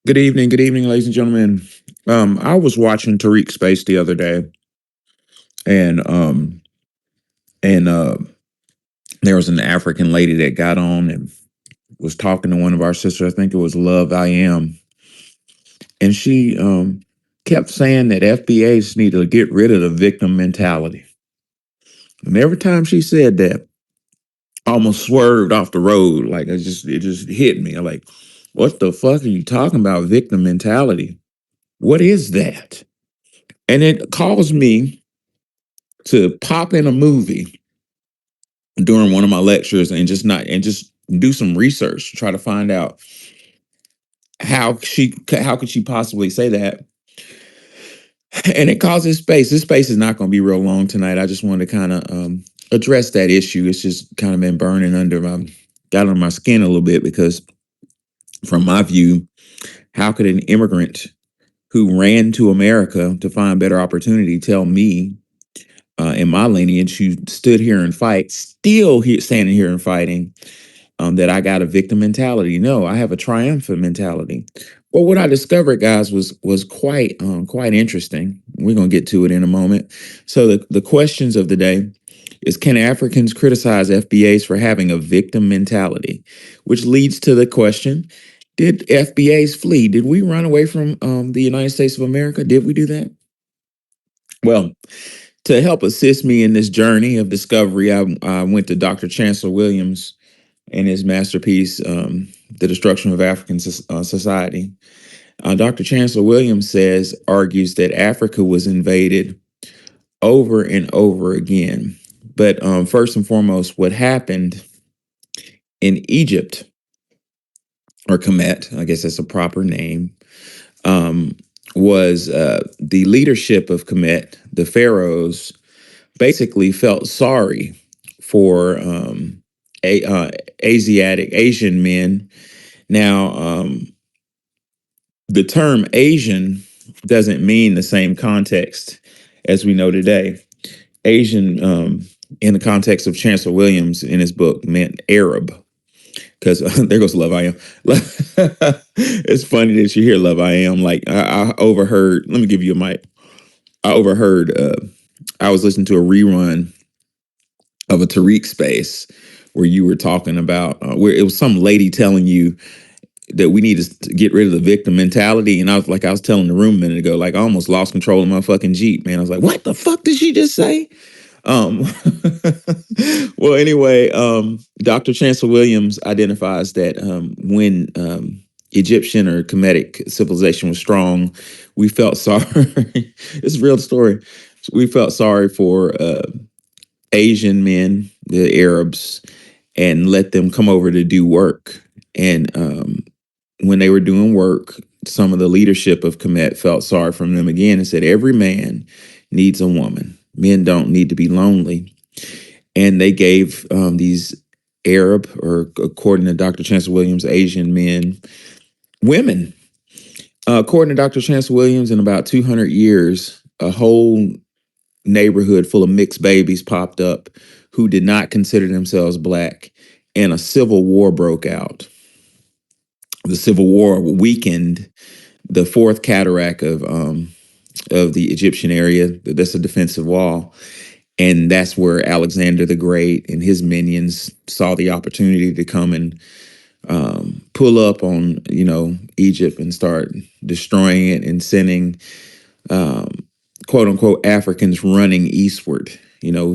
Good evening, ladies and gentlemen. I was watching Tariq Space the other day, and and there was an African lady that got on and was talking to one of our sisters. I think it was Love I Am, and she kept saying that FBAs need to get rid of the victim mentality. And every time she said that, I almost swerved off the road. Like it just hit me. I'm like, what the fuck are you talking about? Victim mentality? What is that? And it caused me to pop in a movie during one of my lectures and just do some research to try to find out how could she possibly say that. And it causes space. This space is not going to be real long tonight. I just wanted to kind of address that issue. It's just kind of been burning got under my skin a little bit because from my view, how could an immigrant who ran to America to find better opportunity tell me in my lineage who stood here and fight, still here standing here and fighting, that I got a victim mentality? No, I have a triumphant mentality. Well, what I discovered, guys, was quite interesting. We're gonna get to it in a moment. So the questions of the day is: can Africans criticize FBAs for having a victim mentality? Which leads to the question: did FBAs flee? Did we run away from the United States of America? Did we do that? Well, to help assist me in this journey of discovery, I went to Dr. Chancellor Williams and his masterpiece, The Destruction of African Society. Dr. Chancellor Williams argues that Africa was invaded over and over again. But first and foremost, what happened in Egypt, or Kemet, I guess that's a proper name, um, was the leadership of Kemet, the pharaohs, basically felt sorry for Asian men. Now, the term Asian doesn't mean the same context as we know today. Asian, in the context of Chancellor Williams in his book, meant Arab. Because there goes Love I Am. It's funny that you hear Love I Am. Like I overheard. Let me give you a mic. I overheard. I was listening to a rerun of a Tariq Space where you were talking about where it was some lady telling you that we need to get rid of the victim mentality. And I was telling the room a minute ago, like I almost lost control of my fucking Jeep, man. I was like, what the fuck did she just say? Um, well, anyway, Dr. Chancellor Williams identifies that when Egyptian or Kemetic civilization was strong, we felt sorry. It's a real story. We felt sorry for Asian men, the Arabs, and let them come over to do work. And when they were doing work, some of the leadership of Kemet felt sorry for them again and said, every man needs a woman. Men don't need to be lonely. And they gave these Arab, or according to Dr. Chancellor Williams, Asian men, women. According to Dr. Chancellor Williams, in about 200 years, a whole neighborhood full of mixed babies popped up who did not consider themselves black, and a civil war broke out. The Civil War weakened the fourth cataract of the Egyptian area. That's a defensive wall. And that's where Alexander the Great and his minions saw the opportunity to come and pull up on, Egypt and start destroying it and sending, quote unquote, Africans running eastward,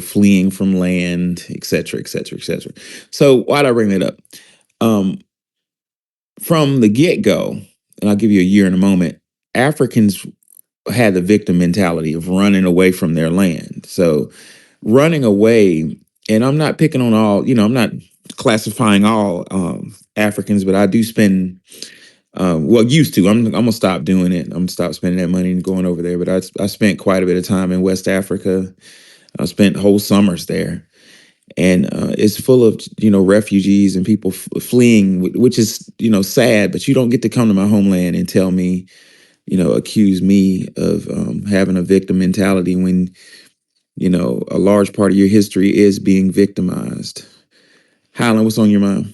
fleeing from land, et cetera, et cetera, et cetera. So why'd I bring that up? From the get-go, and I'll give you a year in a moment, Africans had the victim mentality of running away from their land. So running away, and I'm not picking on all, I'm not classifying all Africans, but I do spend, used to. I'm gonna stop doing it. I'm gonna stop spending that money and going over there. But I spent quite a bit of time in West Africa. I spent whole summers there, and it's full of refugees and people fleeing, which is sad. But you don't get to come to my homeland and tell me, accuse me of having a victim mentality when a large part of your history is being victimized. Highland, what's on your mind?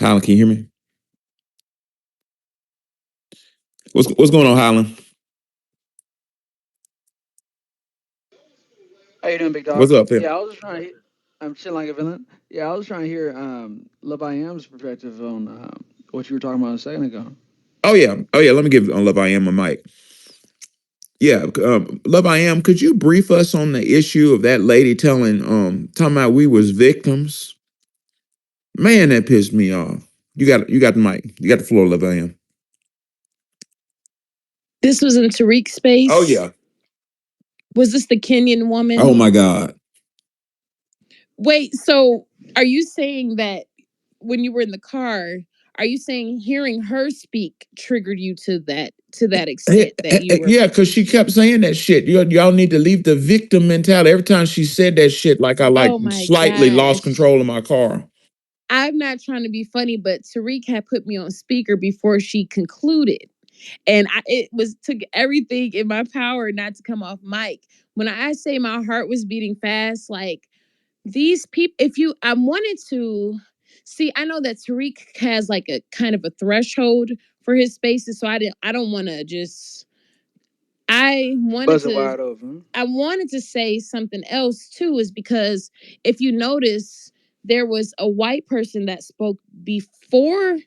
Highland, can you hear me? What's going on, Highland? How you doing, big dog? What's up here? Yeah, I was just trying to. I'm chilling like a villain. Yeah, I was trying to hear Love I Am's perspective on what you were talking about a second ago. Oh yeah. Let me give Love I Am a mic. Yeah, Love I Am. Could you brief us on the issue of that lady talking about we was victims? Man, that pissed me off. You got the mic. You got the floor, Love I Am. This was in Tariq's Oh space. yeah. Was this the Kenyan Oh woman? my God. Wait, so are you saying that when you were in the car, are you saying hearing her speak triggered you to that extent that you were Yeah, because she kept saying that shit. Y'all need to leave the victim mentality. Every time she said that shit, like I like Oh my slightly lost gosh. control of my car. I'm not trying to be funny, but Tariq had put me on speaker before she concluded. And it was took everything in my power not to come off mic. When I say my heart was beating fast, like these people, if you I wanted to see, I know that Tariq has like a kind of a threshold for his spaces, so I don't want to just I wanted Buzz it to wide open. I wanted to say something else too, is because if you notice, there was a white person that spoke before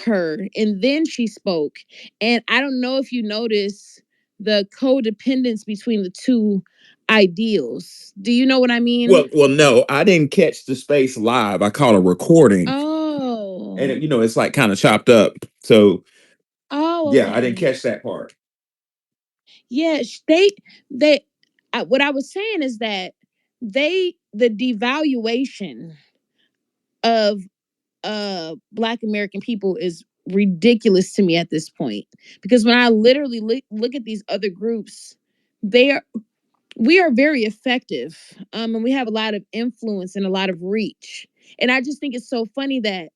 her and then she spoke. And I don't know if you notice the codependence between the two ideals. Do you know what I mean? Well, no, I didn't catch the space live. I caught a recording, and Oh. it's like kind of chopped up. So Oh, yeah, I didn't okay. catch that part. Yeah, they what I was saying is that the devaluation of Black American people is ridiculous to me at this point, because when I literally look at these other groups, they are we are very effective, and we have a lot of influence and a lot of reach. And I just think it's so funny that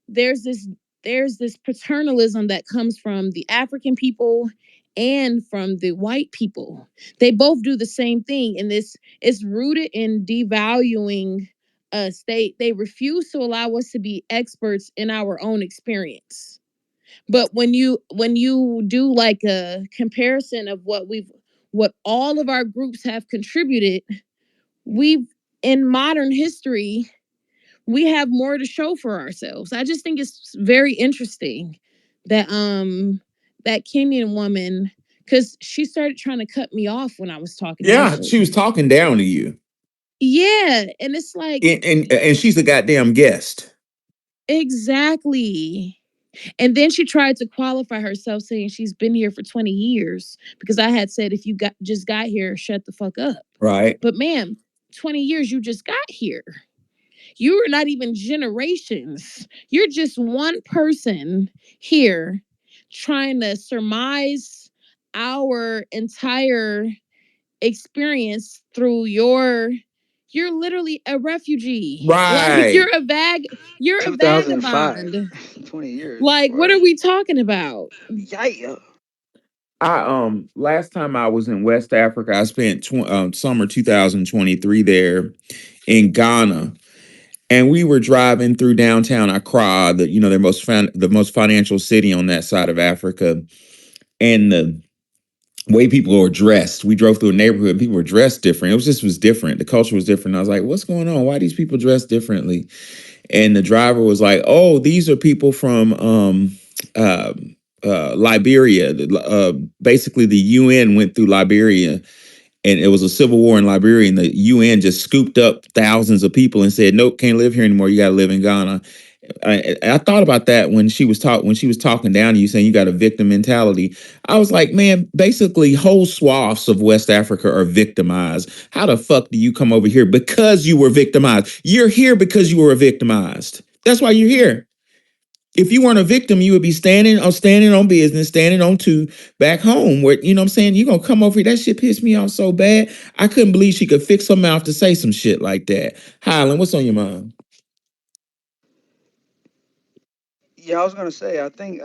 there's this there's this paternalism that comes from the African people and from the white people. They both do the same thing, and this is rooted in devaluing us. They refuse to allow us to be experts in our own experience. But when you do like a comparison of what all of our groups have contributed, we've in modern history, we have more to show for ourselves. I just think it's very interesting that that Kenyan woman, because she started trying to cut me off when I was talking Yeah, she was initially. talking down to you, Yeah, and it's like and she's a goddamn guest. exactly. And then she tried to qualify herself, saying she's been here for 20 years because I had said, if you just got here, shut the fuck up. Right. But ma'am, 20 years you just got here. You are not even generations. You're just one person here trying to surmise our entire experience through you're literally a refugee. Like Right. you're a 2005, vagabond. 20 years. Like what What? are we talking about? Yeah. I last time I was in West Africa, I spent summer 2023 there in Ghana, and we were driving through downtown Accra, their the most financial city on that side of Africa, and the way people were dressed. We drove through a neighborhood, people were dressed different. Was different. The culture was different. I was like, "What's going on? Why these people dressed differently?" And the driver was like, "Oh, these are people from uh, Liberia. Basically, the UN went through Liberia, and it was a civil war in Liberia, and the UN just scooped up thousands of people and said, 'Nope, can't live here anymore. You got to live in Ghana.'" I thought about that when she was talking down to you, saying you got a victim mentality. I was like, man, basically whole swaths of West Africa are victimized. How the fuck do you come over here because you were victimized? You're here because you were victimized. That's why you're here. If you weren't a victim, you would be standing on business, standing on two back home. Where you know what I'm saying? You're gonna come over here. That shit pissed me off so bad. I couldn't believe she could fix her mouth to say some shit like that. Highland, what's on your mind? Yeah, I was gonna say. I think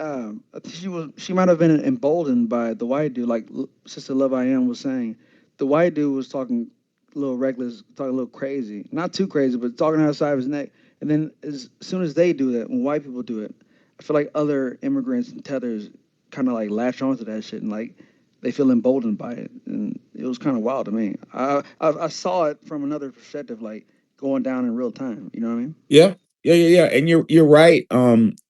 she might have been emboldened by the white dude, like Sister Love I Am was saying. The white dude was talking a little reckless, talking a little crazy, not too crazy, but talking outside of his neck. And then as soon as they do that, when white people do it, I feel like other immigrants and tethers kind of like latch onto that shit and like they feel emboldened by it. And it was kind of wild to me. I saw it from another perspective, like going down in real time. You know what I mean? Yeah, yeah. And you're right.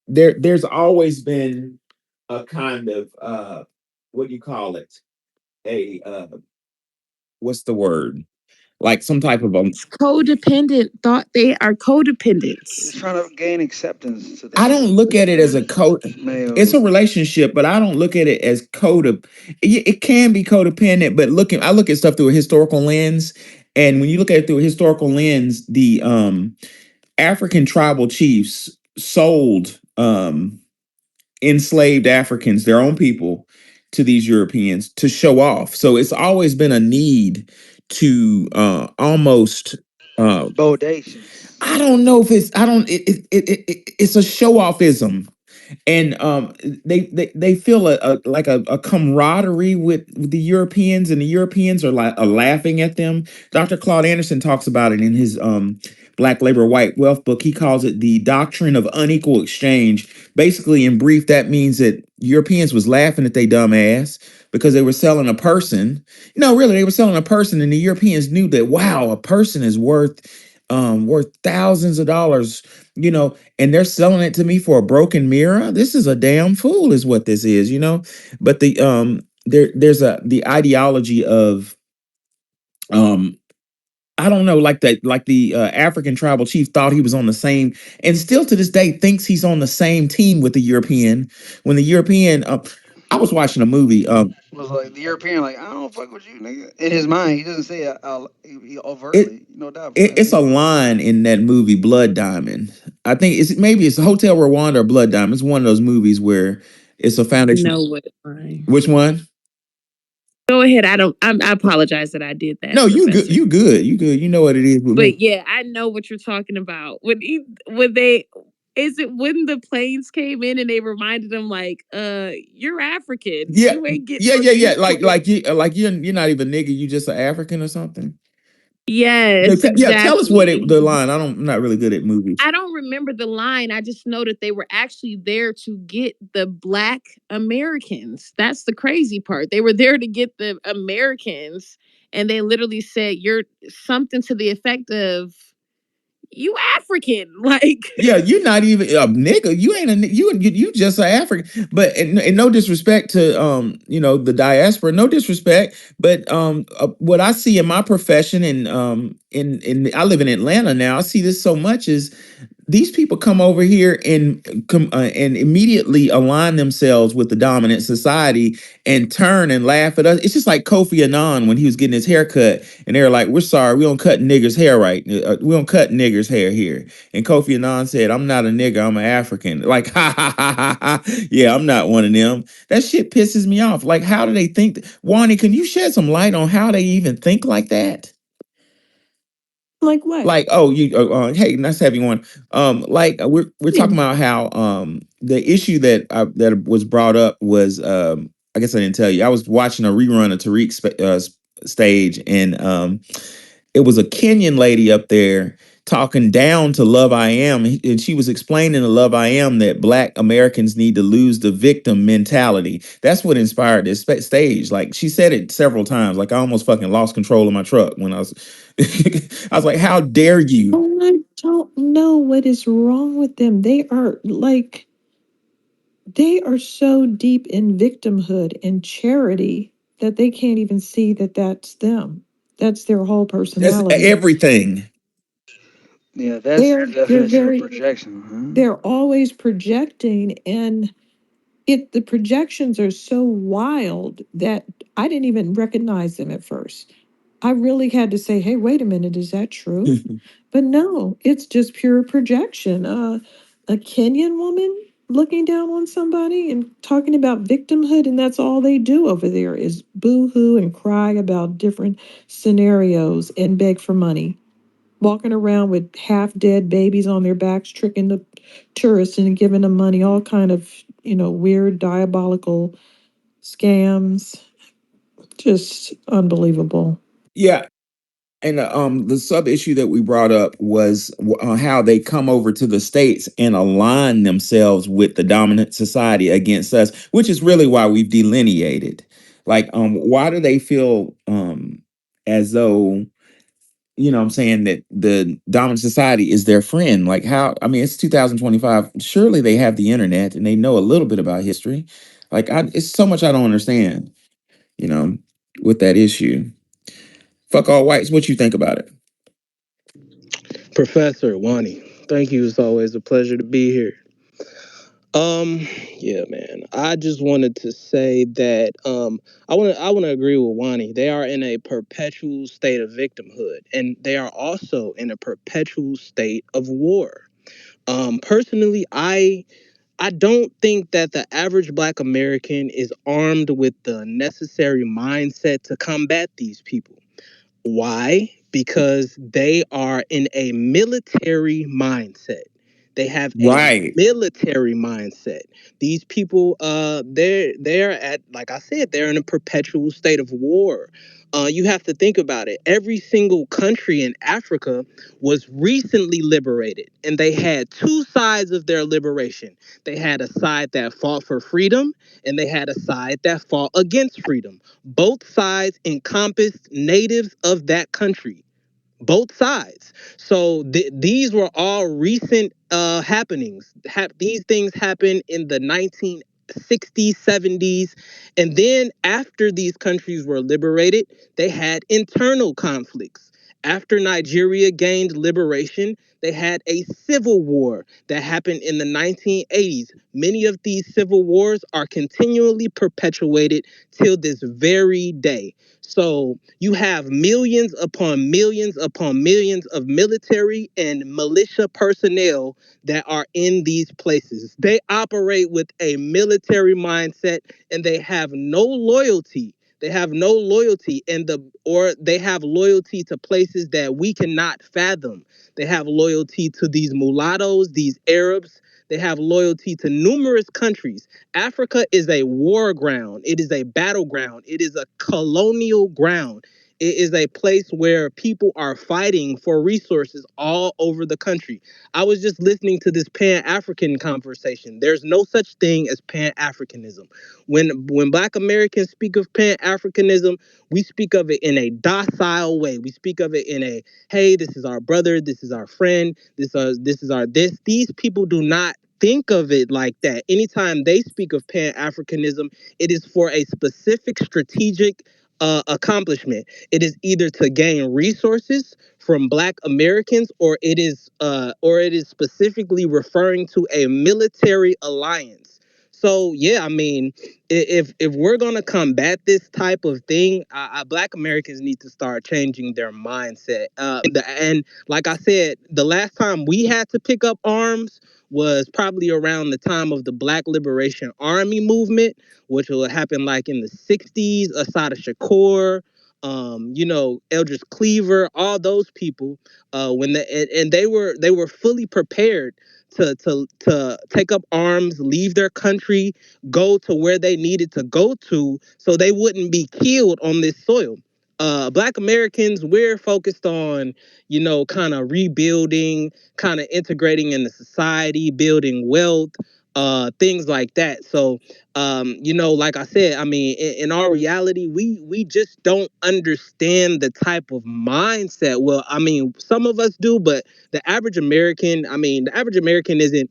There's always been a kind of what do you call it? A what's the word? Like some type of It's codependent thought. They are It's codependents. trying to gain acceptance to I think don't look at it as they're a code. It's male. a relationship, but I don't look at it as it can be codependent, but I look at stuff through a historical lens. And when you look at it through a historical lens, the African tribal chiefs sold enslaved Africans, their own people, to these Europeans to show off. So it's always been a need to almost Bodacious. I don't know if it's I don't it's a show offism, and they feel like a camaraderie with the Europeans, and the Europeans are laughing at them. Dr. Claude Anderson talks about it in his Black Labor White Wealth book. He calls it the doctrine of unequal exchange. Basically, in brief, that means that Europeans was laughing at they dumb ass because they were selling a person. No, really, they were selling a person, and the Europeans knew that wow, a person is worth thousands of dollars, and they're selling it to me for a broken mirror. This is a damn fool, is what this is. But there's the ideology of um I don't know, like the African tribal chief thought he was on the same, and still to this day thinks he's on the same team with the European. When the European, I was watching a movie. Was like the European, like I don't fuck with you, nigga. In his mind, he doesn't say it It, overtly, no doubt about it's it. a line in that movie Blood Diamond. I think it's Hotel Rwanda or Blood Diamond. It's one of those movies where it's a foundation. No way. Fine. Which one? Go ahead. I apologize that I did that, No, you good. Professor. You good. You good. You know what it is with me. But yeah, I know what you're talking about. When they is it when the planes came in and they reminded them like, you're African. Yeah, You ain't getting yeah, on yeah, yeah. these planes. You're not even nigga. You just an African or something. Yeah, Yes, yeah. Tell us what exactly. the line. I'm not really good at movies. I don't remember the line. I just know that they were actually there to get the Black Americans. That's the crazy part. They were there to get the Americans, and they literally said, "You're something to the effect of you African." Like, Yeah, you're not even a nigga. You ain't you just an African. But and no disrespect to the diaspora, no disrespect. But what I see in my profession, and in I live in Atlanta now. I see this so much is these people come over here and immediately align themselves with the dominant society and turn and laugh at us. It's just like Kofi Annan when he was getting his hair cut, and they were like, "We're sorry, we don't cut niggers' hair right. We don't cut niggers' hair here." And Kofi Annan said, "I'm not a nigger, I'm an African." Like, ha ha ha ha ha. Yeah, I'm not one of them. That shit pisses me off. Like, how do they think? Wani, can you shed some light on how they even think like that? Like what? Like, oh, you hey, nice to have you on. Like we're talking Yeah. about how the issue that was brought up was I guess I didn't tell you. I was watching a rerun of stage, and it was a Kenyan lady up there talking down to Love I Am, and she was explaining to Love I Am that Black Americans need to lose the victim mentality. That's what inspired this stage. Like she said it several times. Like I almost fucking lost control of my truck when I was. I was like, "How dare you?" Oh, I don't know what is wrong with them. They are so deep in victimhood and charity that they can't even see that that's them. That's their whole That's personality. everything. Yeah, that's the They're definition of very projection, they're always projecting, and the projections are so wild that I didn't even recognize them at first. I really had to say, "Hey, wait a minute, is that true?" But no, it's just pure projection. A Kenyan woman looking down on somebody and talking about victimhood, and that's all they do over there is boo-hoo and cry about different scenarios and beg for money. Walking around with half-dead babies on their backs, tricking the tourists and giving them money, all kind of, weird, diabolical scams. Just unbelievable. Yeah, And the sub issue that we brought up was how they come over to the states and align themselves with the dominant society against us, which is really why we've delineated. Like, why do they feel as though, I'm saying that the dominant society is their friend? Like, how? I mean, it's 2025. Surely they have the internet and they know a little bit about history. Like, it's so much I don't understand. You know, with that issue. Fuck all whites. What you think about it? Professor Wani, thank you. It's always a pleasure to be here. Yeah, man. I just wanted to say that I want to agree with Wani. They are in a perpetual state of victimhood, and they are also in a perpetual state of war. Personally, I don't think that the average Black American is armed with the necessary mindset to combat these people. Why? Because they are in a military mindset. They have a Right. military mindset. These people, they're at, like I said, they're in a perpetual state of war. You have to think about it. Every single country in Africa was recently liberated, and they had two sides of their liberation. They had a side that fought for freedom, and they had a side that fought against freedom. Both sides encompassed natives of that country, both sides. So these were all recent happenings. These things happened in the 1960s, 70s, and then after these countries were liberated, they had internal conflicts. After Nigeria gained liberation, they had a civil war that happened in the 1980s. Many of these civil wars are continually perpetuated till this very day. So you have millions upon millions upon millions of military and militia personnel that are in these places. They operate with a military mindset, and they have no loyalty. They have no loyalty or they have loyalty to places that we cannot fathom. They have loyalty to these mulattoes, these Arabs. They have loyalty to numerous countries. Africa is a war ground. It is a battleground. It is a colonial ground. It is a place where people are fighting for resources all over the country. I was just listening to this Pan-African conversation. There's no such thing as Pan-Africanism. When Black Americans speak of Pan-Africanism, we speak of it in a docile way. We speak of it in a, hey, this is our brother, this is our friend, this is our this. These people do not think of it like that. Anytime they speak of Pan Africanism, it is for a specific strategic accomplishment. It is either to gain resources from Black Americans, or it is specifically referring to a military alliance. So yeah, I mean, if we're gonna combat this type of thing, Black Americans need to start changing their mindset. And like I said, the last time we had to pick up arms was probably around the time of the Black Liberation Army movement, which will happen like in the 60s. Assata Shakur, Eldridge Cleaver, all those people, and they were fully prepared to take up arms, leave their country, go to where they needed to go to, so they wouldn't be killed on this soil. Black Americans, we're focused on, kind of rebuilding, kind of integrating into society, building wealth, things like that. So, like I said, I mean, in our reality, we just don't understand the type of mindset. Well, I mean, some of us do, but the average American isn't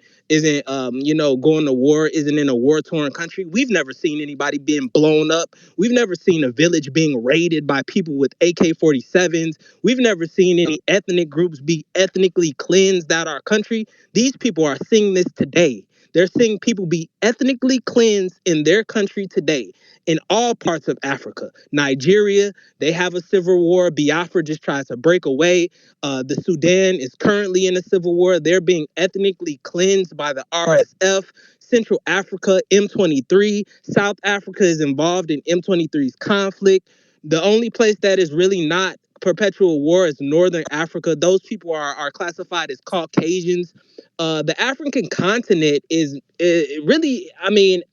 going to war, isn't in a war torn country. We've never seen anybody being blown up. We've never seen a village being raided by people with AK-47s. We've never seen any ethnic groups be ethnically cleansed out our country. These people are seeing this today. They're seeing people be ethnically cleansed in their country today, in all parts of Africa. Nigeria, they have a civil war. Biafra just tries to break away. The Sudan is currently in a civil war. They're being ethnically cleansed by the RSF. Central Africa, M23. South Africa is involved in M23's conflict. The only place that is really not perpetual war is Northern Africa. Those people are classified as Caucasians. The African continent is really, I mean,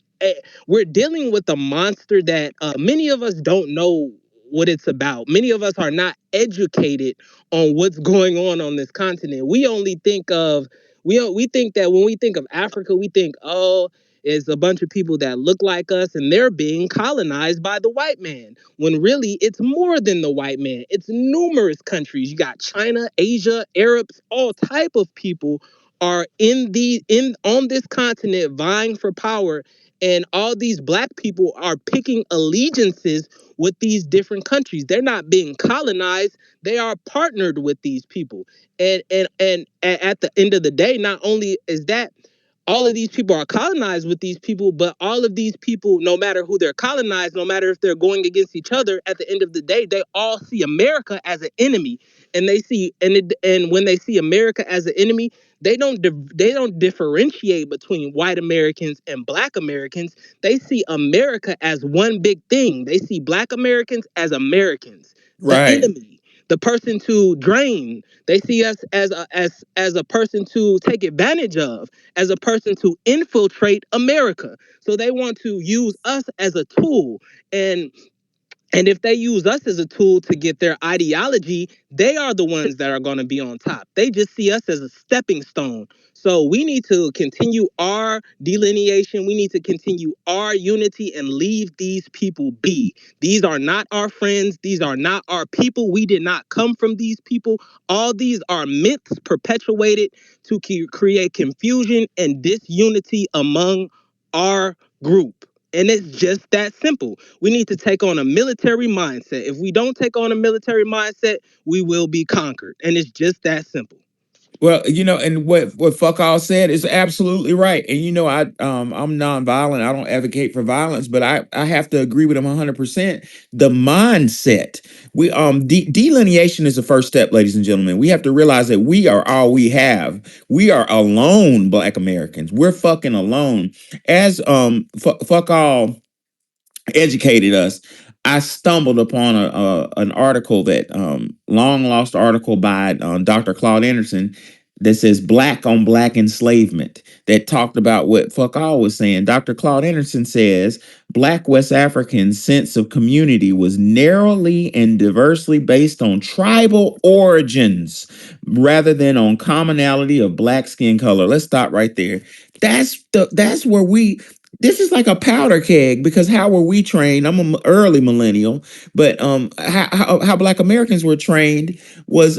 we're dealing with a monster that many of us don't know what it's about. Many of us are not educated on what's going on this continent. We only think of we think that when we think of Africa, we think, oh, it's a bunch of people that look like us and they're being colonized by the white man. When really it's more than the white man. It's numerous countries. You got China, Asia, Arabs, all type of people are in on this continent vying for power, and all these black people are picking allegiances with these different countries. They're not being colonized, they are partnered with these people. And at the end of the day, not only is that all of these people are colonized with these people, but all of these people, no matter who they're colonized, no matter if they're going against each other, at the end of the day, they all see America as an enemy. And they see and when they see America as an enemy, they don't differentiate between white Americans and black Americans. They see America as one big thing. They see black Americans as Americans, the Right. enemy, the person to drain. They see us as a person to take advantage of, as a person to infiltrate America. So they want to use us as a tool. And if they use us as a tool to get their ideology, they are the ones that are going to be on top. They just see us as a stepping stone. So we need to continue our delineation. We need to continue our unity and leave these people be. These are not our friends. These are not our people. We did not come from these people. All these are myths perpetuated to create confusion and disunity among our group. And it's just that simple. We need to take on a military mindset. If we don't take on a military mindset, we will be conquered. And it's just that simple. Well, and what fuck all said is absolutely right. And I'm nonviolent. I don't advocate for violence, but I have to agree with him 100%. The mindset. We delineation is the first step, ladies and gentlemen. We have to realize that we are all we have. We are alone, black Americans. We're fucking alone. As fuck all educated us. I stumbled upon an article that long lost article by Dr. Claude Anderson that says black on black enslavement that talked about what fuck all was saying. Dr. Claude Anderson says black West Africans' sense of community was narrowly and diversely based on tribal origins rather than on commonality of black skin color. Let's stop right there. That's where this is like a powder keg because how were we trained? I'm an early millennial, but how Black Americans were trained was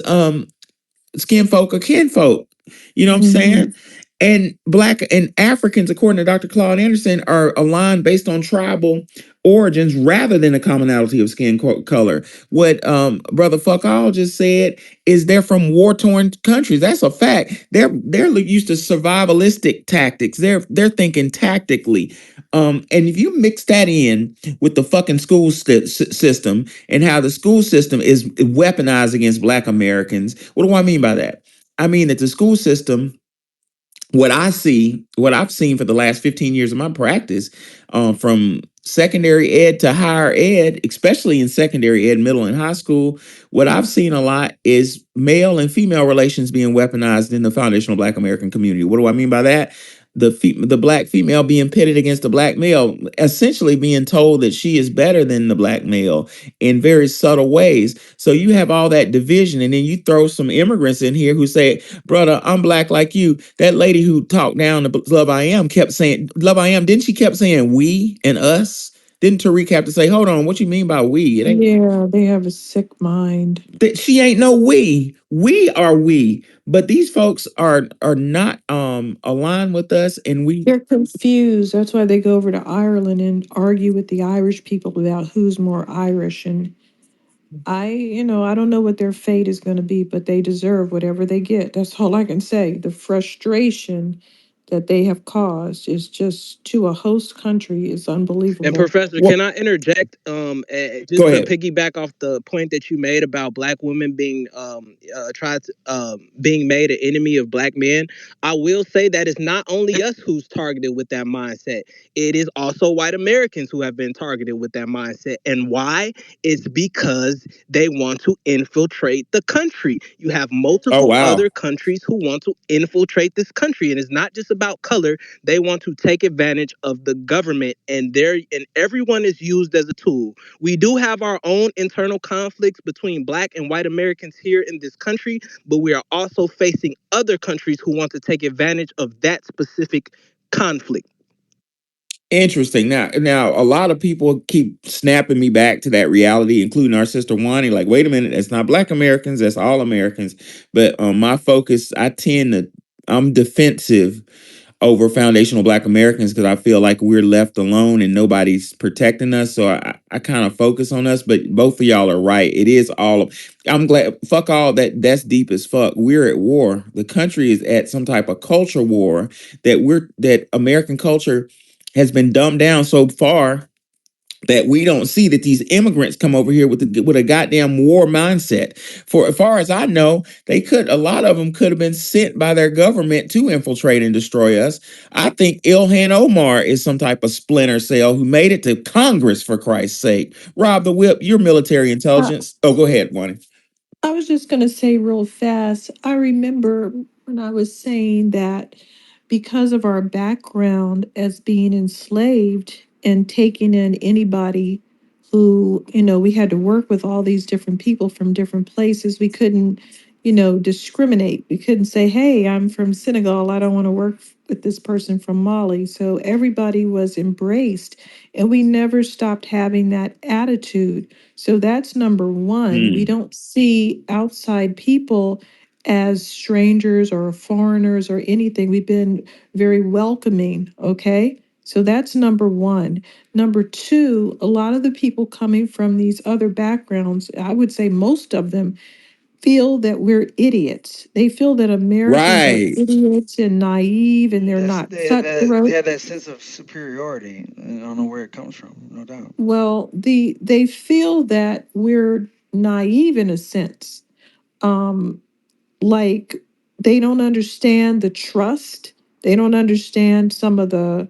skin folk or kin folk. You know what I'm Hmm. saying? And Black and Africans, according to Dr. Claude Anderson, are aligned based on tribal origins rather than a commonality of skin color. What Brother Fuck All just said is they're from war-torn countries. That's a fact. They're used to survivalistic tactics. They're thinking tactically. And if you mix that in with the fucking school system and how the school system is weaponized against Black Americans, what do I mean by that? I mean that the school system, what I've seen for the last 15 years of my practice, from secondary ed to higher ed, especially in secondary ed, middle and high school, what I've seen a lot is male and female relations being weaponized in the foundational Black American community. What do I mean by that? The black female being pitted against the black male, essentially being told that she is better than the black male in very subtle ways. So you have all that division, and then you throw some immigrants in here who say, brother, I'm black like you. That lady who talked down to Love I Am kept saying, Love I Am, didn't she kept saying we and us? Didn't Tariq have to say, hold on, what you mean by we? It ain't Yeah, they have a sick mind. that she ain't no we. We are we. But these folks are not aligned with us, and we They're confused. That's why they go over to Ireland and argue with the Irish people about who's more Irish. And I don't know what their fate is going to be, but they deserve whatever they get. That's all I can say. The frustration that they have caused is just to a host country is And unbelievable. Professor, what can I interject? go Just to ahead. piggyback off the point that you made about black women being being made an enemy of black men. I will say that it's not only us who's targeted with that mindset. It is also white Americans who have been targeted with that mindset. And why? It's because they want to infiltrate the country. You have Oh multiple wow. other countries who want to infiltrate this country, and it's not just about about color. They want to take advantage of the government, and everyone is used as a tool. We do have our own internal conflicts between black and white Americans here in this country, but we are also facing other countries who want to take advantage of that specific conflict. Interesting. Now, a lot of people keep snapping me back to that reality, including our sister Wani. Like, wait a minute, that's not Black Americans, that's all Americans. But my focus, I'm defensive over foundational Black Americans because I feel like we're left alone and nobody's protecting us. So I kind of focus on us. But both of y'all are right. It is all. I'm glad. Fuck all that. That's deep as fuck. We're at war. The country is at some type of culture war that American culture has been dumbed down so far that we don't see that these immigrants come over here with a goddamn war mindset. For as far as I know, a lot of them could have been sent by their government to infiltrate and destroy us. I think Ilhan Omar is some type of splinter cell who made it to Congress, for Christ's sake. Rob the Whip, your military Uh, intelligence. Oh, go ahead, Wani. I was just going to say real fast. I remember when I was saying that because of our background as being enslaved and taking in anybody who, we had to work with all these different people from different places. We couldn't, discriminate. We couldn't say, hey, I'm from Senegal. I don't want to work with this person from Mali. So everybody was embraced, and we never stopped having that attitude. So that's number one. We Hmm. don't see outside people as strangers or foreigners or anything. We've been very welcoming, okay? So that's number one. Number two, a lot of the people coming from these other backgrounds, I would say most of them, feel that we're idiots. They feel that Americans are Right. idiots and naive and they're not They cutthroat. have that sense of superiority. And I don't know where it comes from, no doubt. Well, they feel that we're naive in a sense. Um, like they don't understand the trust. They don't understand some of the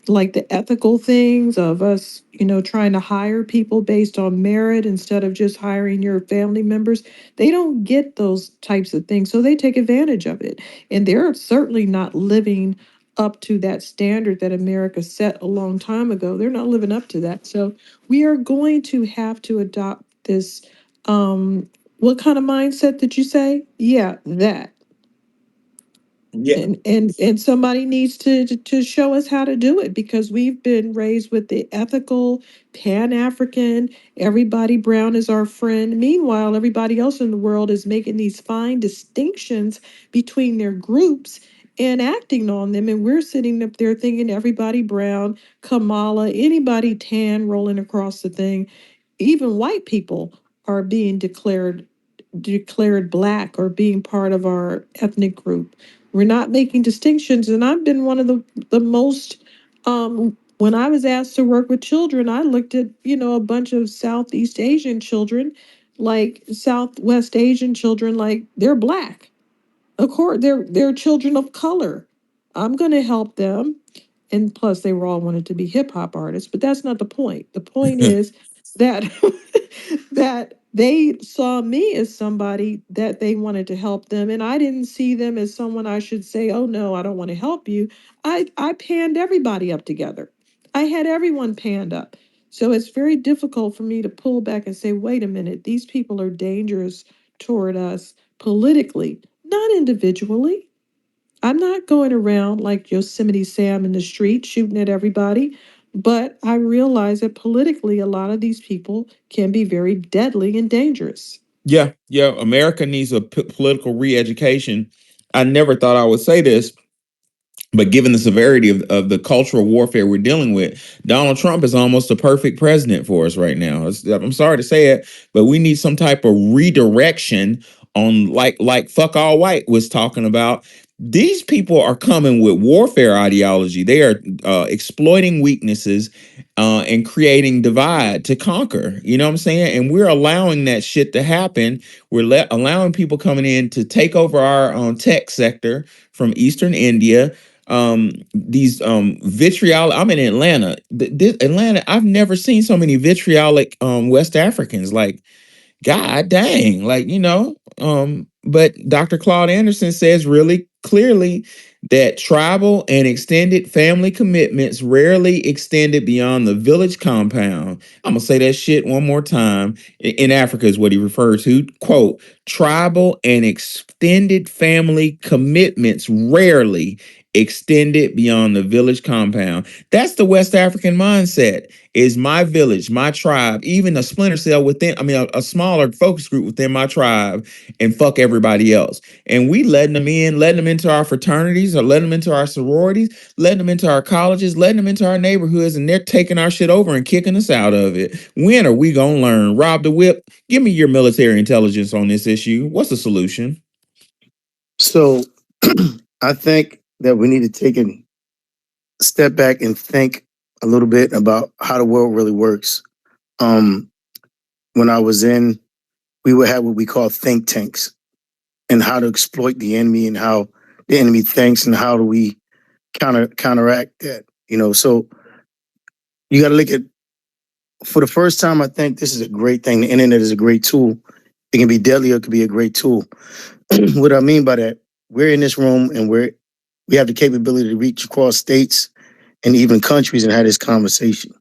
like the ethical things of us, trying to hire people based on merit instead of just hiring your family members. They don't get those types of things, so they take advantage of it. And they're certainly not living up to that standard that America set a long time ago. They're not living up to that. So we are going to have to adopt this what kind of mindset did you say? Yeah, that. Yeah. And somebody needs to show us how to do it because we've been raised with the ethical pan-African, everybody brown is our friend. Meanwhile, everybody else in the world is making these fine distinctions between their groups and acting on them. And we're sitting up there thinking everybody brown, Kamala, anybody tan rolling across the thing, even white people are being declared black or being part of our ethnic group. We're not making distinctions. And I've been one of the most, when I was asked to work with children, I looked at, a bunch of Southeast Asian children, like Southwest Asian children, like they're black. Of course, they're children of color. I'm going to help them. And plus, they were all wanted to be hip hop artists, but that's not the point. The point is that that they saw me as somebody that they wanted to help them, and I didn't see them as someone I should say, "Oh no, I don't want to help you." I panned everybody up together. I had everyone panned up. So it's very difficult for me to pull back and say, "Wait a minute, these people are dangerous toward us politically, not individually." I'm not going around like Yosemite Sam in the street shooting at everybody, but I realize that politically, a lot of these people can be very deadly and dangerous. Yeah. Yeah. America needs a political re-education. I never thought I would say this, but given the severity of the cultural warfare we're dealing with, Donald Trump is almost a perfect president for us right now. I'm sorry to say it, but we need some type of redirection on like fuck all white was talking about. These people are coming with warfare ideology. They are exploiting weaknesses and creating divide to conquer. You know what I'm saying? And we're allowing that shit to happen. Allowing people coming in to take over our tech sector from Eastern India, these vitriolic. I'm in Atlanta. Atlanta, I've never seen so many vitriolic West Africans. Like, god dang, like, But Dr. Claude Anderson says really clearly that tribal and extended family commitments rarely extended beyond the village compound. I'm going to say that shit one more time. In Africa is what he referred to. Quote, tribal and extended family commitments rarely extended beyond the village compound. That's the West African mindset. Is my village, my tribe, even a splinter cell within, a smaller focus group within my tribe, and fuck everybody else. And we letting them in, letting them into our fraternities, or letting them into our sororities, letting them into our colleges, letting them into our neighborhoods, and they're taking our shit over and kicking us out of it. When are we gonna learn? Rob the Whip, give me your military intelligence on this issue. What's the solution? So I think that we need to take a step back and think a little bit about how the world really works. When I was in, we would have what we call think tanks, and how to exploit the enemy and how the enemy thinks and how do we counteract that. So you got to look at, for the first time, I think this is a great thing. The internet is a great tool. It can be deadly or it can be a great tool. What I mean by that, we're in this room and we have the capability to reach across states and even countries and have this conversation.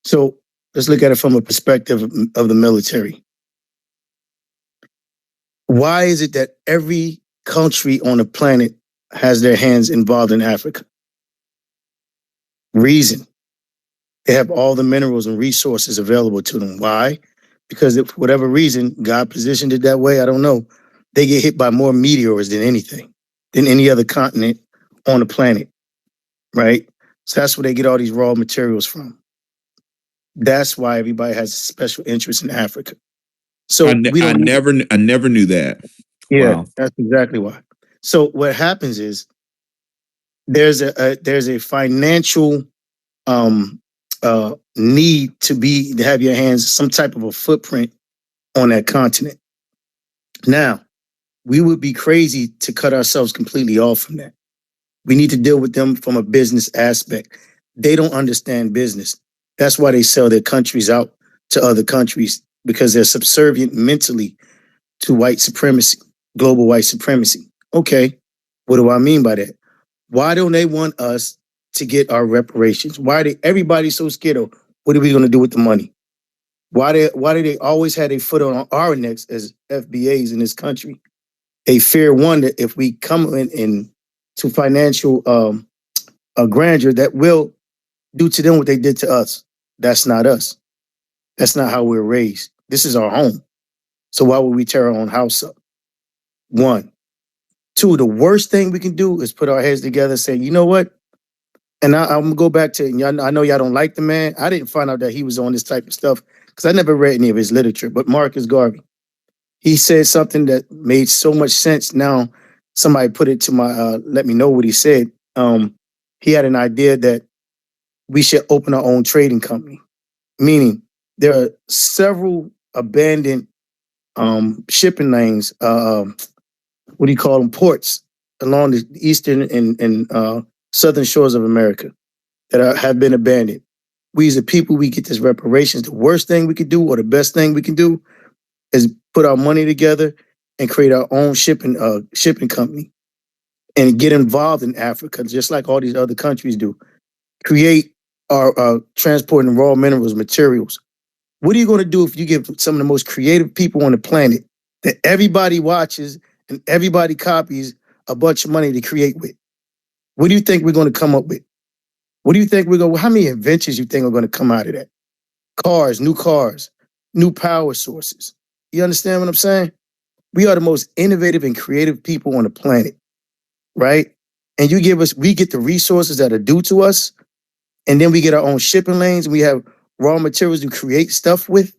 So let's look at it from a perspective of the military. Why is it that every country on the planet has their hands involved in Africa? Reason. They have all the minerals and resources available to them. Why? Because for whatever reason, God positioned it that way. I don't know. They get hit by more meteors than anything, than any other continent on the planet, right? So that's where they get all these raw materials from. That's why everybody has a special interest in Africa. So I never knew that. Yeah, Wow. that's exactly why. So what happens is there's a financial need to have your hands some type of a footprint on that continent. Now, we would be crazy to cut ourselves completely off from that. We need to deal with them from a business aspect. They don't understand business. That's why they sell their countries out to other countries, because they're subservient mentally to white supremacy, global white supremacy. Okay, what do I mean by that? Why don't they want us to get our reparations? Why are everybody so scared of what are we going to do with the money? Why do they always have a foot on our necks as FBAs in this country? They fear, one, that if we come in to financial grandeur, that will do to them what they did to us. That's not us. That's not how we're raised. This is our home. So why would we tear our own house up? One. Two, the worst thing we can do is put our heads together and say, you know what? And I'm going to go back to, I know y'all don't like the man. I didn't find out that he was on this type of stuff because I never read any of his literature. But Marcus Garvey, he said something that made so much sense. Now, somebody put it to let me know what he said. He had an idea that we should open our own trading company, meaning there are several abandoned shipping lanes, what do you call them, ports along the eastern and southern shores of America that have been abandoned. We as a people, we get this reparations. The worst thing we could do, or the best thing we can do, is put our money together and create our own shipping company and get involved in Africa, just like all these other countries do. Create our transporting raw minerals, materials. What are you going to do if you give some of the most creative people on the planet that everybody watches and everybody copies a bunch of money to create with? What do you think we're going to come up with? What do you think how many inventions you think are going to come out of that? Cars, new power sources. You understand what I'm saying? We are the most innovative and creative people on the planet, right? And we get the resources that are due to us, and then we get our own shipping lanes, and we have raw materials to create stuff with,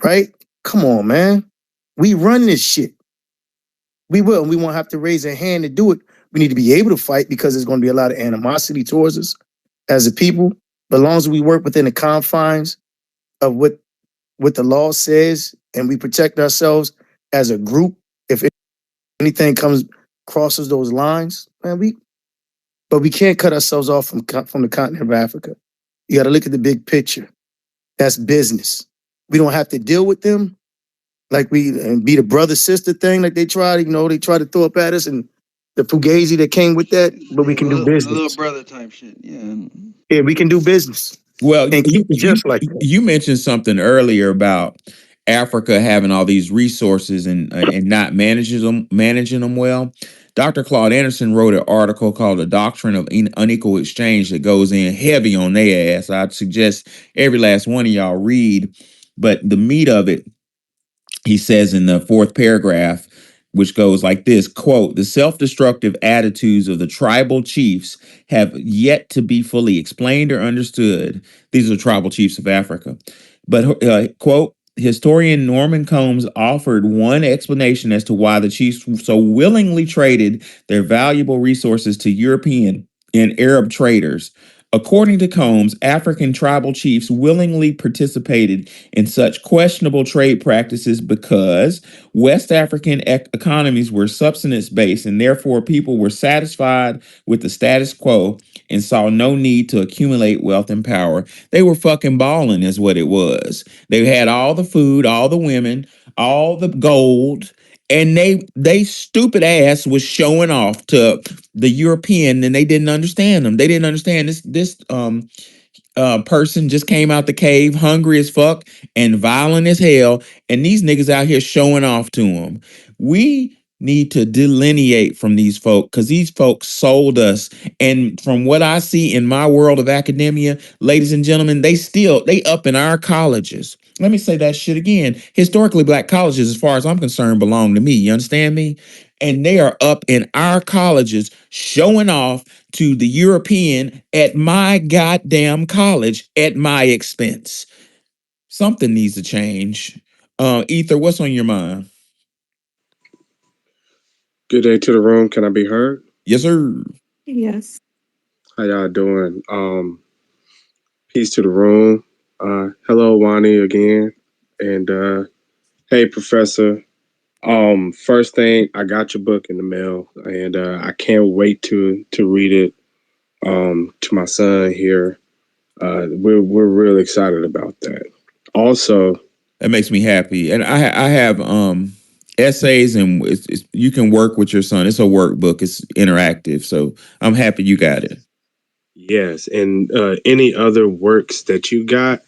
right? Come on, man. We run this shit. We will, and we won't have to raise a hand to do it. We need to be able to fight because there's going to be a lot of animosity towards us as a people. But as long as we work within the confines of what the law says and we protect ourselves as a group, if anything crosses those lines, man, but we can't cut ourselves off from the continent of Africa. You got to look at the big picture. That's business. We don't have to deal with them, like we be the brother sister thing, like they tried. They tried to throw up at us, and the fugazi that came with that. But we Yeah, can do the little business. brother type shit. Yeah. Yeah, we can do business Well, and keep it just like that. you mentioned something earlier about Africa having all these resources and not managing them well. Dr. Claude Anderson wrote an article called "The Doctrine of Unequal Exchange" that goes in heavy on their ass. I'd suggest every last one of y'all read, but the meat of it, he says in the fourth paragraph, which goes like this, quote, "The self-destructive attitudes of the tribal chiefs have yet to be fully explained or understood." These are tribal chiefs of Africa. But, quote, "Historian Norman Combs offered one explanation as to why the chiefs so willingly traded their valuable resources to European and Arab traders. According to Combs, African tribal chiefs willingly participated in such questionable trade practices because West African economies were subsistence based and therefore people were satisfied with the status quo and saw no need to accumulate wealth and power. They were fucking balling, is what it was. They had all the food, all the women, all the gold, and they stupid ass was showing off to the European, and they didn't understand them. They didn't understand this person just came out the cave hungry as fuck and violent as hell, and these niggas out here showing off to them. We need to delineate from these folk because these folks sold us. And from what I see in my world of academia, ladies and gentlemen, they up in our colleges. Let me say that shit again. Historically black colleges, as far as I'm concerned, belong to me. You understand me? And they are up in our colleges showing off to the European at my goddamn college at my expense. Something needs to change. Ether, what's on your mind? Good day to the room. Can I be heard? Yes, sir. Yes. How y'all doing? Peace to the room. Hello, Wani again. And hey, Professor. First thing, I got your book in the mail, and I can't wait to read it. To my son here. We're really excited about that. Also, That makes me happy. And I have essays, and you can work with your son. It's a workbook. It's interactive. So I'm happy you got it. yes, and any other works that you got,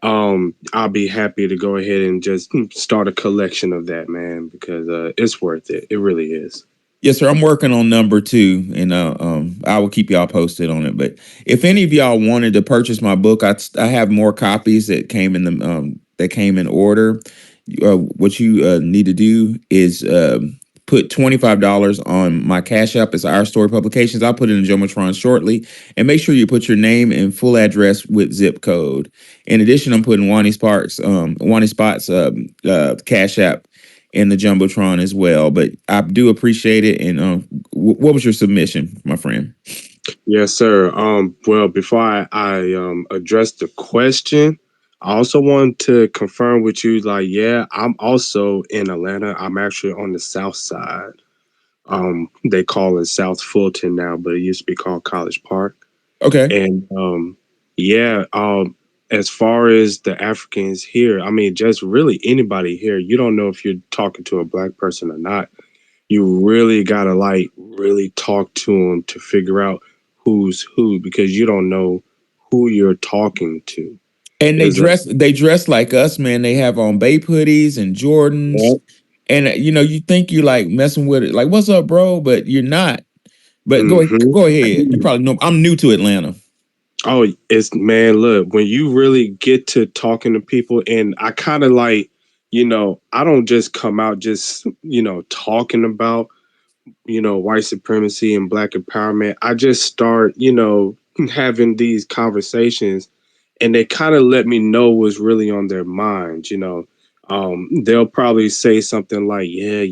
I'll be happy to go ahead and just start a collection of that, man, because it's worth it. It really is. Yes, sir. I'm working on number two, and I will keep y'all posted on it. But if any of y'all wanted to purchase my book, I have more copies that came in the that came in order. What you need to do is put $25 on my Cash App. It's Our Story Publications. I'll put it in Jomatron shortly, and make sure you put your name and full address with zip code. In addition, I'm putting Wani Spots Cash App in the jumbotron as well. But I do appreciate it. And what was your submission, my friend? Yes, sir. Well, before I address the question, I also want to confirm with you, like, yeah, I'm also in Atlanta. I'm actually on the south side. They call it South Fulton now, but it used to be called College Park. Okay. And yeah, as far as the Africans here, I mean, just really anybody here, you don't know if you're talking to a black person or not. You really gotta like really talk to them to figure out who's who because you don't know who you're talking to. And Is a they dress like us, man. They have on Bape hoodies and Jordans. yeah. And you think you like messing with it, like, what's up, bro? But you're not. But Mm-hmm. go ahead. You probably know I'm new to Atlanta. Oh, it's man, look, when you really get to talking to people, and I kind of like, I don't just come out just, talking about, white supremacy and black empowerment. I just start, having these conversations and they kind of let me know what's really on their mind. They'll probably say something like, yeah,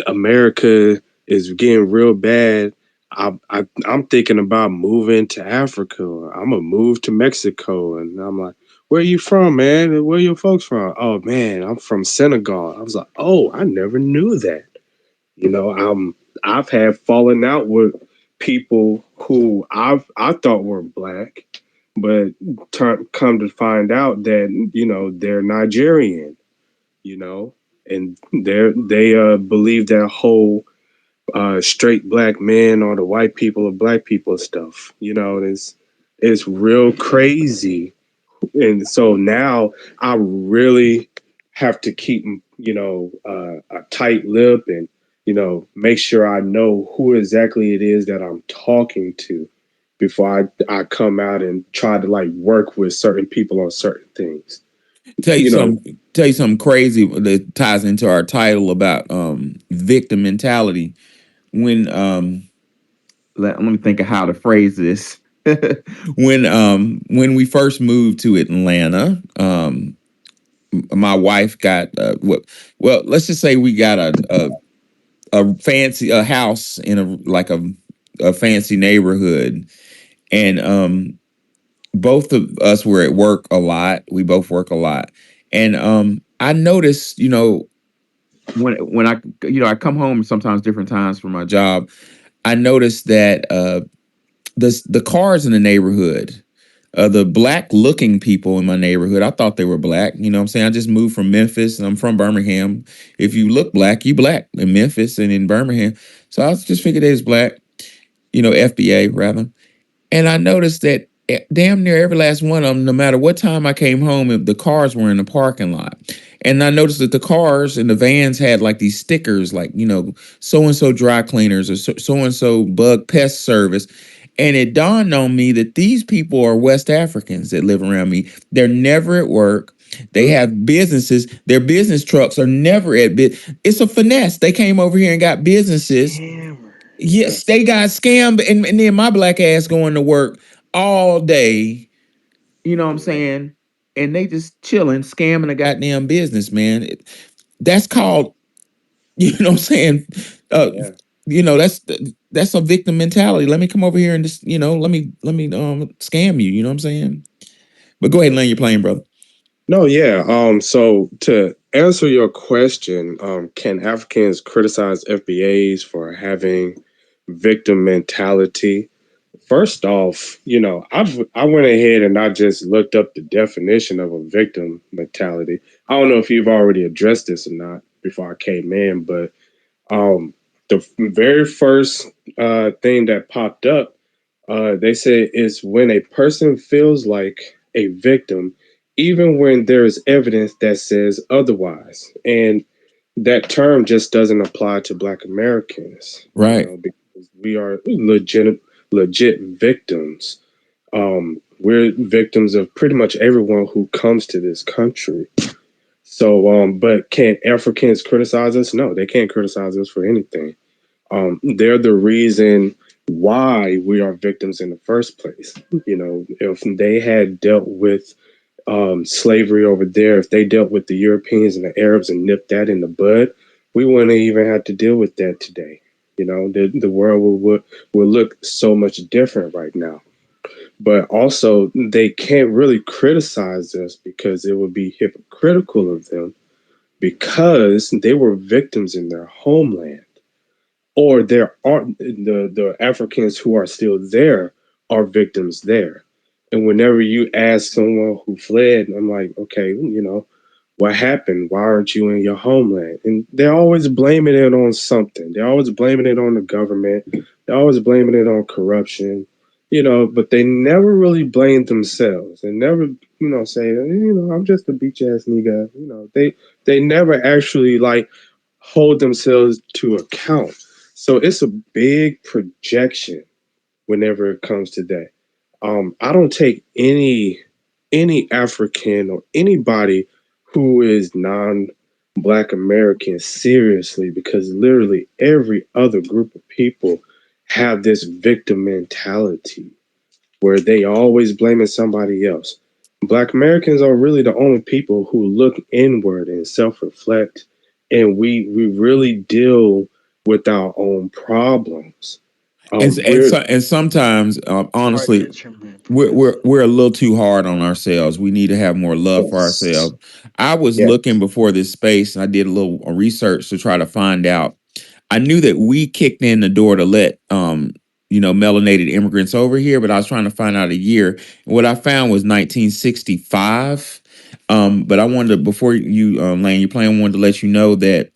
America is getting real bad. I'm thinking about moving to Africa. Or I'm gonna move to Mexico, and I'm like, "Where are you from, man? Where are your folks from?" "Oh man, I'm from Senegal." I was like, "Oh, I never knew that." I've had fallen out with people who I thought were black, but come to find out that they're Nigerian. you know, and they believe that whole straight black men or the white people or black people stuff. You know, it's real crazy. And so now I really have to keep, a tight lip and, make sure I know who exactly it is that I'm talking to before I come out and try to like work with certain people on certain things. You know, Tell you something crazy that ties into our title about victim mentality. When let me think of how to phrase this. When we first moved to Atlanta, my wife got what well, let's just say we got a fancy a house in a fancy neighborhood, and both of us were at work a lot. We both work a lot. And I noticed, when I come home sometimes different times from my job, I noticed that the cars in the neighborhood, the black looking people in my neighborhood, I thought they were black. You know what I'm saying? I just moved from Memphis and I'm from Birmingham. If you look black, you black in Memphis and in Birmingham. So I just figured they was black, FBA rather. And I noticed that damn near every last one of them, no matter what time I came home, the cars were in the parking lot. And I noticed that the cars and the vans had like these stickers, like, so and so dry cleaners or so and so bug pest service. And it dawned on me that these people are West Africans that live around me. They're never at work. They have businesses. Their business trucks are never at It's a finesse. They came over here and got businesses. Hammer. Yes, they got scammed, and then my black ass going to work all day. You know what I'm saying? And they just chilling, scamming a goddamn business, man. That's called, you know what I'm saying? Uh, yeah. that's a victim mentality. Let me come over here and just, let me scam you. You know what I'm saying? But go ahead and land your plane, brother. No, yeah. So to answer your question, can Africans criticize FBAs for having victim mentality? First off, I went ahead and I just looked up the definition of a victim mentality. I don't know if you've already addressed this or not before I came in, but um, the very first thing that popped up, they say is when a person feels like a victim, even when there is evidence that says otherwise. And that term just doesn't apply to Black Americans, Right. because we are legit victims. We're victims of pretty much everyone who comes to this country. So, but can Africans criticize us? No, they can't criticize us for anything. They're the reason why we are victims in the first place. If they had dealt with slavery over there, if they dealt with the Europeans and the Arabs and nipped that in the bud, we wouldn't even have to deal with that today. The world will look so much different right now. But also, they can't really criticize us because it would be hypocritical of them because they were victims in their homeland, or there are the Africans who are still there are victims there. And whenever you ask someone who fled, I'm like, okay, what happened? Why aren't you in your homeland? And they're always blaming it on something. They're always blaming it on the government. They're always blaming it on corruption, but they never really blame themselves and never, say, I'm just a beach ass nigga. They never actually like hold themselves to account. So it's a big projection whenever it comes to that. I don't take any African or anybody who is non-Black American seriously because literally every other group of people have this victim mentality where they always blaming somebody else. Black Americans are really the only people who look inward and self-reflect, and we really deal with our own problems. We're And sometimes, Hard honestly, detriment from we're, that. we're we're a little too hard on ourselves. We need to have more love for yes, ourselves. I was yeah, looking before this space, and I did a little research to try to find out. I knew that we kicked in the door to let melanated immigrants over here, but I was trying to find out a year. And what I found was 1965. But I wanted to, before you land your plane, I wanted to let you know that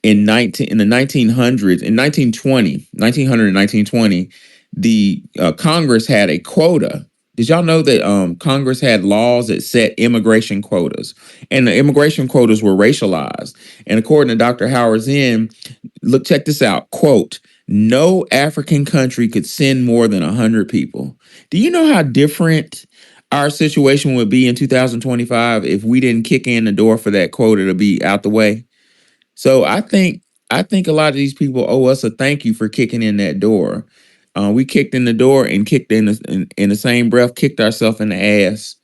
in the 1900s, in 1920, 1900 and 1920, the Congress had a quota. Did y'all know that Congress had laws that set immigration quotas, and the immigration quotas were racialized? And according to Dr. Howard Zinn, look, check this out. Quote, no African country could send more than 100 people. Do you know how different our situation would be in 2025 if we didn't kick in the door for that quota to be out the way? So I think a lot of these people owe us a thank you for kicking in that door. We kicked in the door and kicked in the same breath, kicked ourselves in the ass.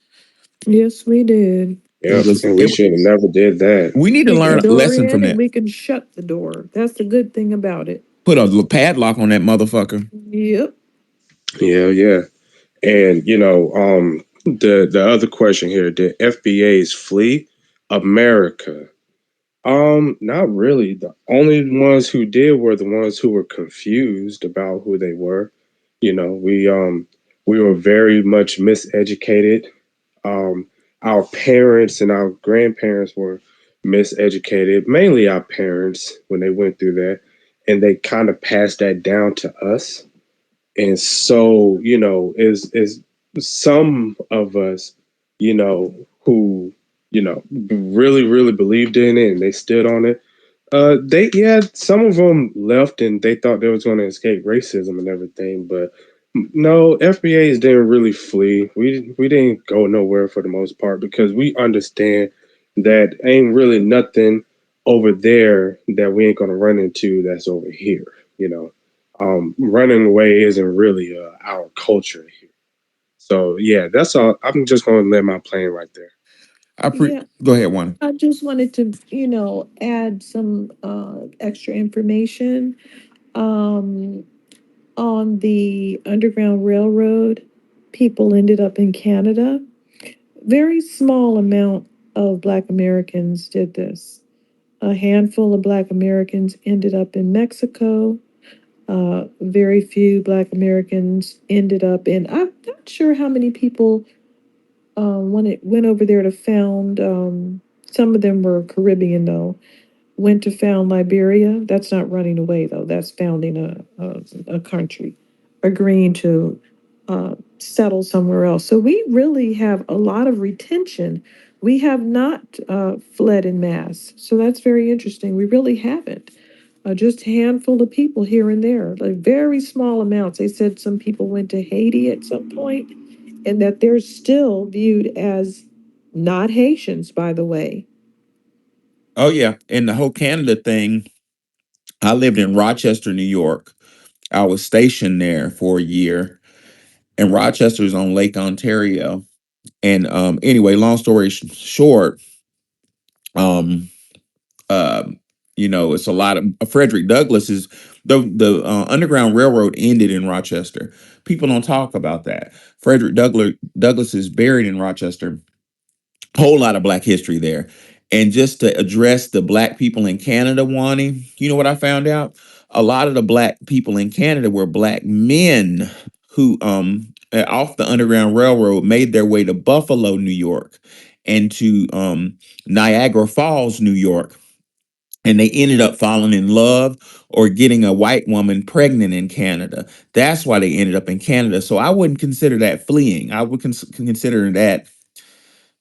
Yes, we did. It Yep, was and we it. should have never did that. We need to Kick the learn a door lesson from in and that. we can shut the door. That's the good thing about it. Put a padlock on that motherfucker. Yep. Yeah, yeah. And the other question here, did FBAs flee America? Not really. The only ones who did were the ones who were confused about who they were. We were very much miseducated. Um, our parents and our grandparents were miseducated, mainly our parents when they went through that, and they kind of passed that down to us. And so, is some of us, who, really, really believed in it and they stood on it. Some of them left and they thought they was going to escape racism and everything, but no, FBAs didn't really flee. We didn't go nowhere for the most part because we understand that ain't really nothing over there that we ain't gonna run into that's over here. You know, running away isn't really our culture here. So yeah, that's all. I'm just gonna let my plane right there. Yeah. Go ahead, one. I just wanted to, add some extra information. Um, on the Underground Railroad, people ended up in Canada. Very small amount of Black Americans did this. A handful of Black Americans ended up in Mexico. Very few Black Americans ended up in. I'm not sure how many people when it went over there to found. Some of them were Caribbean though. Went to found Liberia. That's not running away though. That's founding a country, agreeing to settle somewhere else. So we really have a lot of retention. We have not fled in mass. So that's very interesting. We really haven't. Just a handful of people here and there, like very small amounts. They said some people went to Haiti at some point, and that they're still viewed as not Haitians, by the way. Oh yeah, and the whole Canada thing. I lived in Rochester, New York. I was stationed there for a year, and Rochester is on Lake Ontario. And anyway, long story short, um, uh, it's a lot of Frederick Douglass is the Underground Railroad ended in Rochester. People don't talk about that. Frederick Douglass is buried in Rochester. Whole lot of Black history there. And just to address the Black people in Canada wanting, you know what I found out? A lot of the Black people in Canada were Black men who, off the Underground Railroad, made their way to Buffalo, New York, and to Niagara Falls, New York. And they ended up falling in love or getting a white woman pregnant in Canada. That's why they ended up in Canada. So I wouldn't consider that fleeing. I would consider that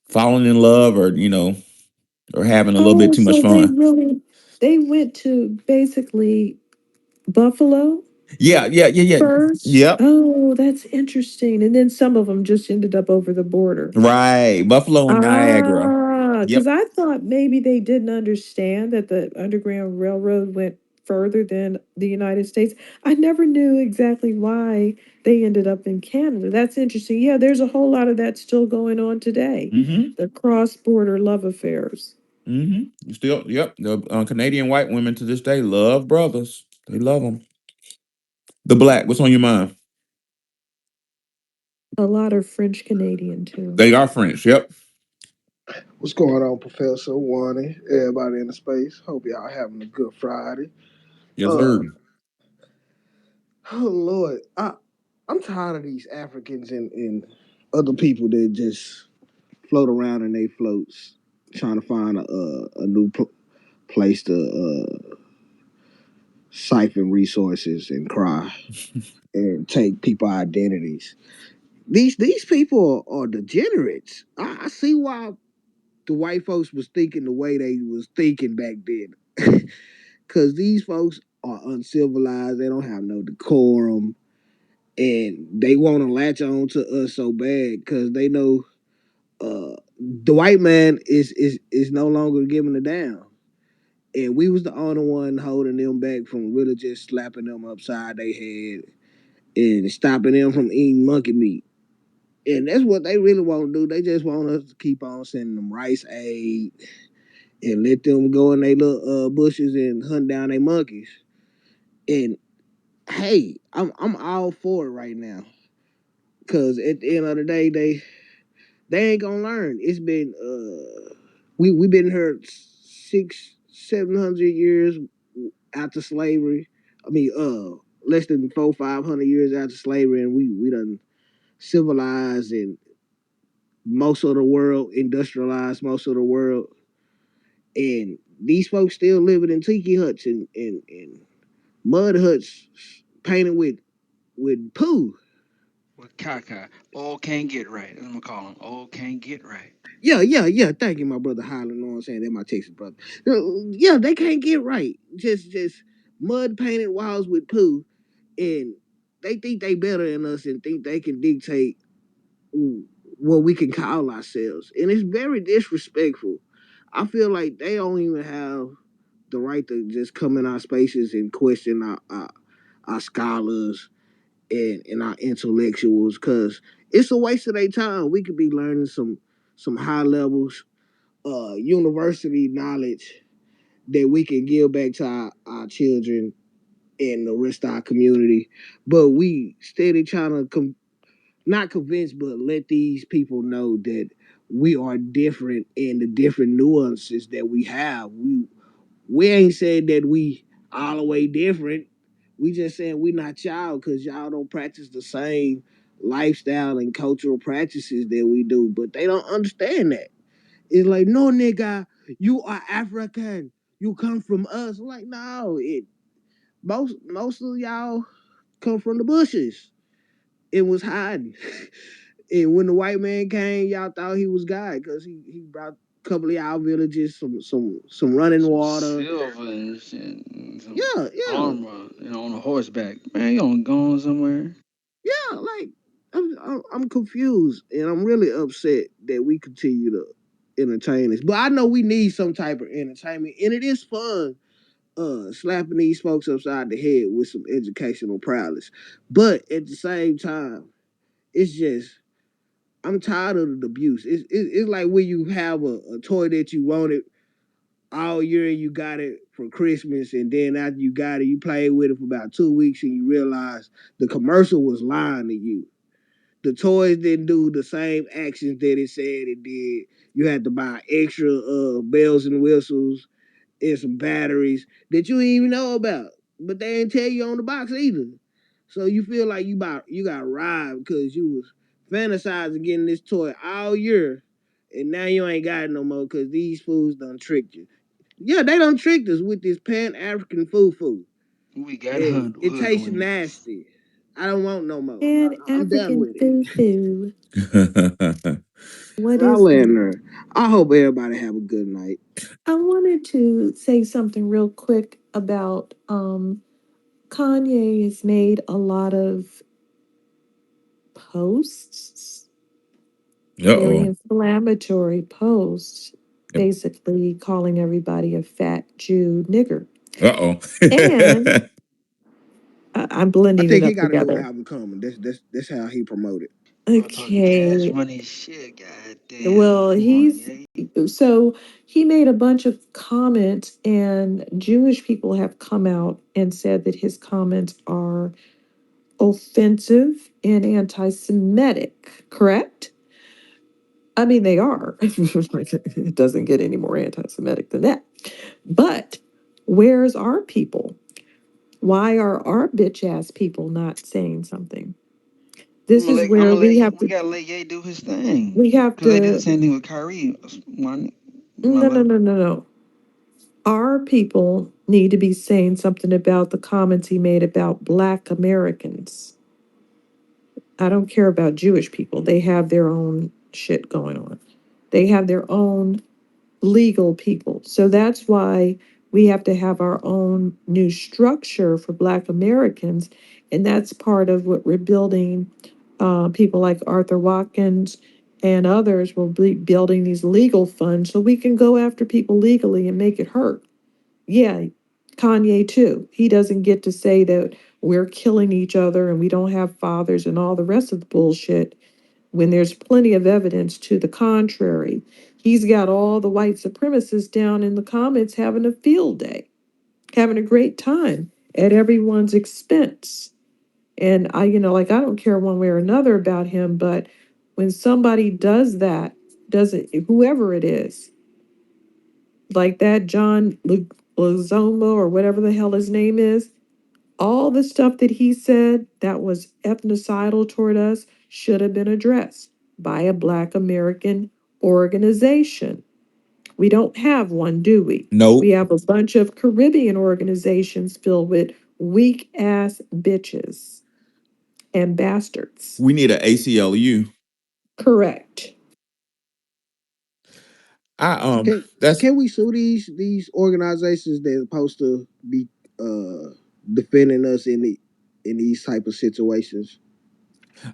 falling in love, or having a little bit Oh, too much so they fun. really they went to basically Buffalo Yeah, yeah, yeah, yeah. first. Yep. Oh, that's interesting. And then some of them just ended up over the border. Right. Buffalo and Niagara. Because Yep. I thought maybe they didn't understand that the Underground Railroad went further than the United States. I never knew exactly why they ended up in Canada. That's interesting. Yeah, there's a whole lot of that still going on today. Mm-hmm. The cross-border love affairs. Mm-hmm. Still, yep. The Canadian white women to this day love brothers. They love them. The Black. What's on your mind? A lot of French Canadian too. They are French. Yep. What's going on, Professor Wani? Everybody in the space. Hope y'all having a good Friday. Yes, Uh, sir. oh Lord, I'm tired of these Africans and other people that just float around in their floats, trying to find a new place to siphon resources and cry and take people identities. These people are degenerates. I see why the white folks was thinking the way they was thinking back then. Cause these folks are uncivilized. They don't have no decorum, and they want to latch on to us so bad because they know the white man is no longer giving a damn. And we was the only one holding them back from really just slapping them upside their head and stopping them from eating monkey meat. And that's what they really want to do. They just want us to keep on sending them rice aid and let them go in their little bushes and hunt down their monkeys. And hey, I'm all for it right now. Cause at the end of the day, they ain't gonna learn. It's been we been here 600-700 years after slavery. I mean less than 400-500 years after slavery, and we done civilized and most of the world, industrialized most of the world, and these folks still living in tiki huts and mud huts painted with poo. With Kaka, all can't get right. That's what I'm gonna call him. All can't get right. Yeah. Thank you, my brother Highland. Know what I'm saying? They're my Texas brother. Yeah, they can't get right. Just mud painted walls with poo, and they think they better than us and think they can dictate what we can call ourselves, and it's very disrespectful. I feel like they don't even have the right to just come in our spaces and question our scholars and our intellectuals because it's a waste of their time. We could be learning some high levels university knowledge that we can give back to our children and the rest of our community. But we steady trying to not convince, but let these people know that we are different and the different nuances that we have. We ain't saying that we all the way different. We just saying we not y'all because y'all don't practice the same lifestyle and cultural practices that we do. But they don't understand that. It's like, no, nigga, you are African. You come from us. I'm like, no, most of y'all come from the bushes. It was hiding. And when the white man came, y'all thought he was God because he brought a couple of y'all villages some running Some water. silver and shit, and some Yeah. armor, on a horseback. Man, you gonna go on somewhere? Yeah, like I'm confused and I'm really upset that we continue to entertain this. But I know we need some type of entertainment, and it is fun slapping these folks upside the head with some educational prowess. But at the same time, it's just I'm tired of the abuse. It's like when you have a toy that you wanted all year and you got it for Christmas, and then after you got it, you played with it for about 2 weeks and you realize the commercial was lying to you. The toys didn't do the same actions that it said it did. You had to buy extra bells and whistles and some batteries that you didn't even know about, but they didn't tell you on the box either. So you feel like you got robbed because you was fantasizing getting this toy all year, and now you ain't got it no more because these fools done tricked you. Yeah, they done tricked us with this Pan African food, We got and it tastes hoodwinked. nasty. I don't want no more. And I'm done African with it. foo. What I'll is land that? there. I hope everybody have a good night. I wanted to say something real quick about Kanye has made a lot of posts, very Uh-oh. inflammatory posts, basically calling everybody a fat Jew nigger. Uh-oh. And I'm I blending it think he up got a new together. album coming. That's how he promoted. Y'all talking cash Okay. money shit, goddamn. Well, Come on, he's yeah. so he made a bunch of comments, and Jewish people have come out and said that his comments are offensive and anti Semitic, correct? I mean, they are. It doesn't get any more anti Semitic than that. But where's our people? Why are our bitch ass people not saying something? This is I'm where gonna let we have we to gotta let Ye do his thing we have because they did the to same thing with Kyrie. My no no love. no no no. Our people need to be saying something about the comments he made about Black Americans. I don't care about Jewish people. They have their own shit going on. They have their own legal people. So that's why we have to have our own new structure for Black Americans. And that's part of what we're building. People like Arthur Watkins and others will be building these legal funds so we can go after people legally and make it hurt. Yeah, Kanye too. He doesn't get to say that we're killing each other and we don't have fathers and all the rest of the bullshit when there's plenty of evidence to the contrary. He's got all the white supremacists down in the comments having a field day, having a great time at everyone's expense. And like, I don't care one way or another about him, but when somebody does that, does it, whoever it is, like that John Lozoma or whatever the hell his name is, all the stuff that he said that was ethnocidal toward us should have been addressed by a Black American organization. We don't have one, do we? We Nope. have a bunch of Caribbean organizations filled with weak ass bitches and bastards. We need an ACLU. Correct. I Can that's can we sue these organizations that are supposed to be defending us in these type of situations?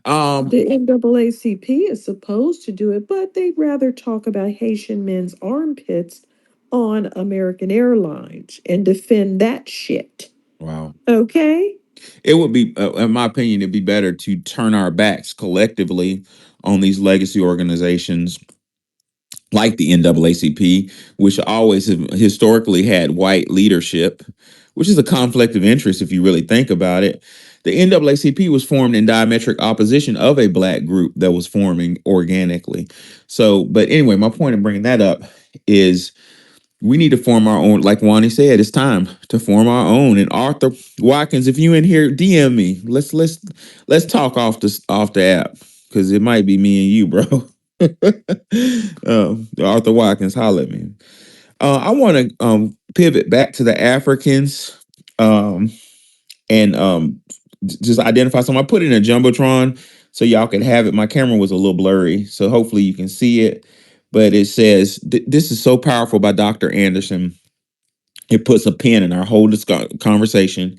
um The NAACP is supposed to do it, but they'd rather talk about Haitian men's armpits on American Airlines and defend that shit. wow. Okay? It would be, in my opinion, it'd be better to turn our backs collectively on these legacy organizations like the NAACP, which always have historically had white leadership, which is a conflict of interest if you really think about it. The NAACP was formed in diametric opposition of a black group that was forming organically. So, but anyway, my point in bringing that up is we need to form our own. Like Wani said, it's time to form our own. And Arthur Watkins, if you in here, DM me. Let's talk off the app because it might be me and you, bro. Arthur Watkins, holler at me. I want to pivot back to the Africans um, and just identify some. I put it in a jumbotron so y'all can have it. My camera was a little blurry, so hopefully you can see it. But it says, "This is so powerful" by Dr. Anderson. It puts a pin in our whole conversation.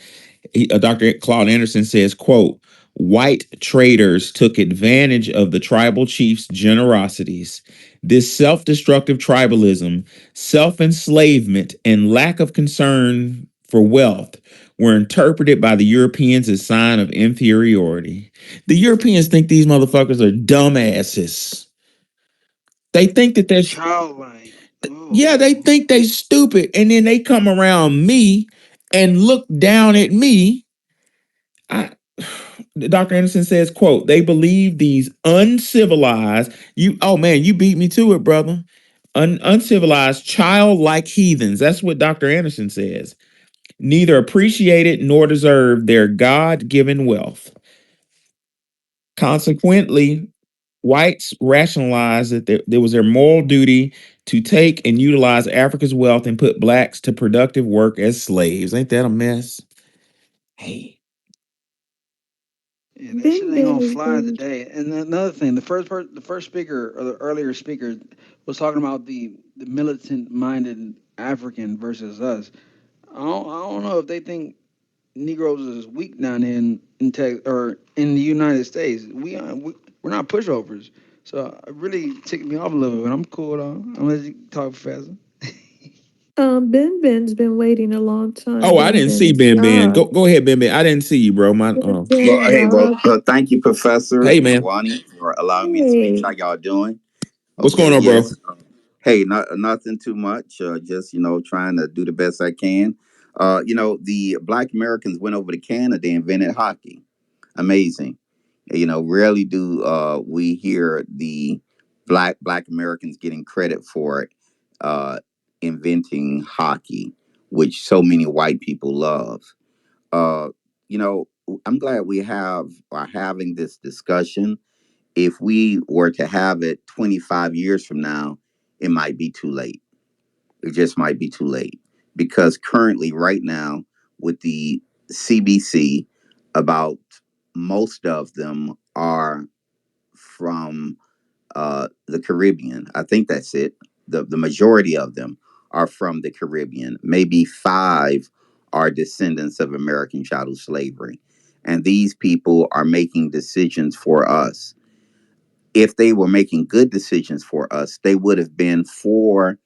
Dr. Claude Anderson says, quote, "White traders took advantage of the tribal chiefs' generosities. This self-destructive tribalism, self-enslavement, and lack of concern for wealth were interpreted by the Europeans as sign of inferiority." The Europeans think these motherfuckers are dumbasses. They think that they're Childlike. yeah, they Oh, think they stupid, and then they come around me and look down at me. I, Dr. Anderson says, quote, "They believe these uncivilized, you, oh man, you beat me to it, brother. Uncivilized, childlike heathens." That's what Dr. Anderson says. "Neither appreciated nor deserve their God-given wealth. Consequently, whites rationalized that there was their moral duty to take and utilize Africa's wealth and put blacks to productive work as slaves." Ain't that a mess? Hey, yeah, that shit Ben ain't Ben gonna has fly been today. And then another thing, the first speaker or the earlier speaker was talking about the militant minded African versus us. I don't know if they think Negroes is weak down in tech or in the United States. We're not pushovers. So it really ticked me off a little bit. But I'm cool though. I'm gonna let you talk, Professor. Ben Ben's been waiting a long time. oh, I Ben didn't Ben see is Ben Ben. shy. Go ahead, Ben Ben. I didn't see you, bro. My Ben Well, Ben hey, well, love. thank you, Professor hey and man, Wani, for allowing me to speak. Hey. How y'all doing? what's Okay, going on, bro? yes. Hey, nothing too much. Just trying to do the best I can. The Black Americans went over to Canada, invented hockey. Amazing. Rarely do we hear the Black Americans getting credit for it, uh, inventing hockey, which so many white people love. Uh, you know, I'm glad we are having this discussion. If we were to have it 25 years from now, it might be too late. It just might be too late because currently, right now, with the CBC, about most of them are from the Caribbean. I think that's it. The majority of them are from the Caribbean. Maybe five are descendants of American chattel slavery. And these people are making decisions for us. If they were making good decisions for us, they would have been for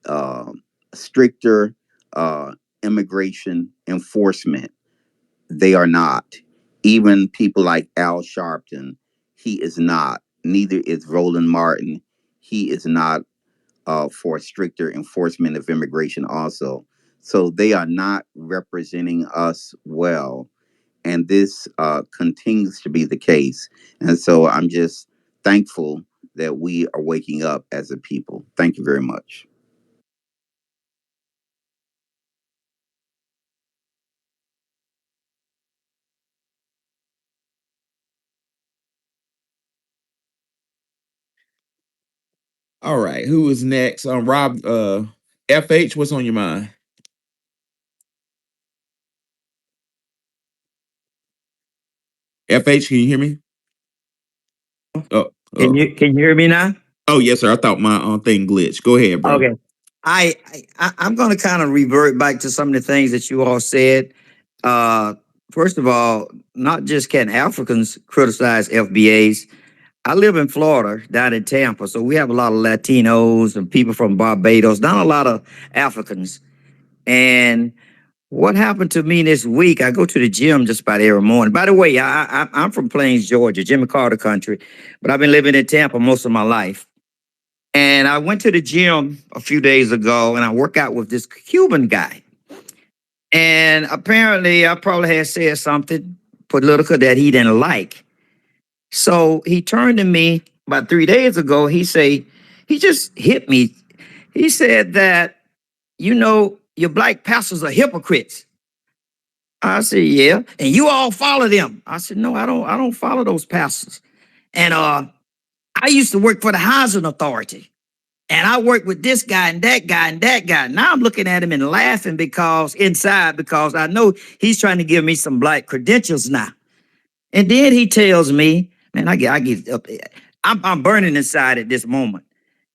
uh, stricter uh, immigration enforcement. They are not. Even people like Al Sharpton, he is not. Neither is Roland Martin. He is not for stricter enforcement of immigration, also. So they are not representing us well. And this continues to be the case. And so I'm just thankful that we are waking up as a people. Thank you very much. All right, who is next? Rob, FH, what's on your mind? FH, can you hear me? Oh, Can oh, you hear me now? oh, yes, sir. I thought my thing glitched. Go ahead, bro. Okay. I'm going to kind of revert back to some of the things that you all said. Uh, First of all, not just can Africans criticize FBAs. I live in Florida, down in Tampa, so we have a lot of Latinos and people from Barbados, not a lot of Africans. And what happened to me this week? I go to the gym just about every morning. By the way, I'm from Plains, Georgia, Jimmy Carter country, but I've been living in Tampa most of my life. And I went to the gym a few days ago and I worked out with this Cuban guy. And apparently I probably had said something political that he didn't like. So he turned to me about 3 days ago. He just hit me. He said that, your black pastors are hypocrites. I said, yeah. And you all follow them. I said, no, I don't follow those pastors. And I used to work for the housing authority. And I worked with this guy and that guy and that guy. Now I'm looking at him and laughing because I know he's trying to give me some black credentials now. And then he tells me, man, I get up. I'm burning inside at this moment.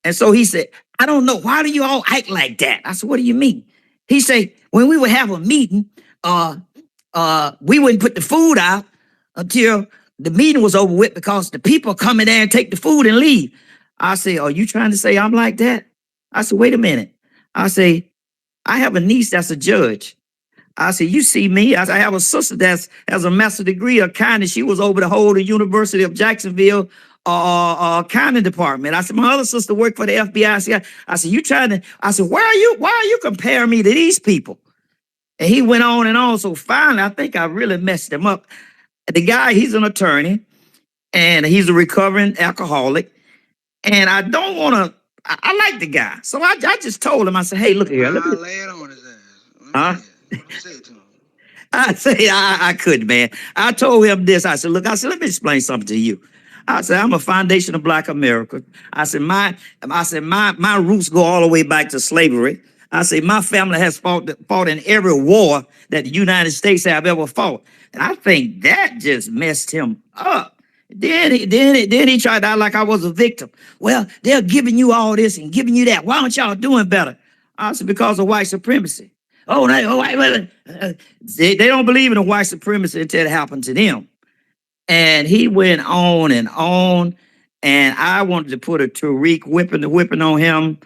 And so he said, I don't know. Why do you all act like that? I said, what do you mean? He said, when we would have a meeting, we wouldn't put the food out until the meeting was over with because the people come in there and take the food and leave. I say, are you trying to say I'm like that? I said, wait a minute. I say, I have a niece that's a judge. I said, you see me? I have a sister that has a master's degree of accounting. She was over the whole University of Jacksonville accounting department. I said, my other sister worked for the FBI. I said, you trying to, I said, why are you comparing me to these people? And he went on and on. So finally, I think I really messed him up. The guy, he's an attorney and he's a recovering alcoholic. And I don't want to, I like the guy. So I just told him, I said, hey, look here. I'll lay it on his ass. Huh? Let me say it to him. I say I couldn't, man. I told him this. I said, look, let me explain something to you. I said, I'm a foundation of Black America. I said, my roots go all the way back to slavery. I say my family has fought in every war that the United States have ever fought. And I think that just messed him up. Then he tried to act like I was a victim. Well, they're giving you all this and giving you that. Why aren't y'all doing better? I said, because of white supremacy. They don't believe in the white supremacy until it happened to them. And he went on and on. And I wanted to put a Tariq whipping on him.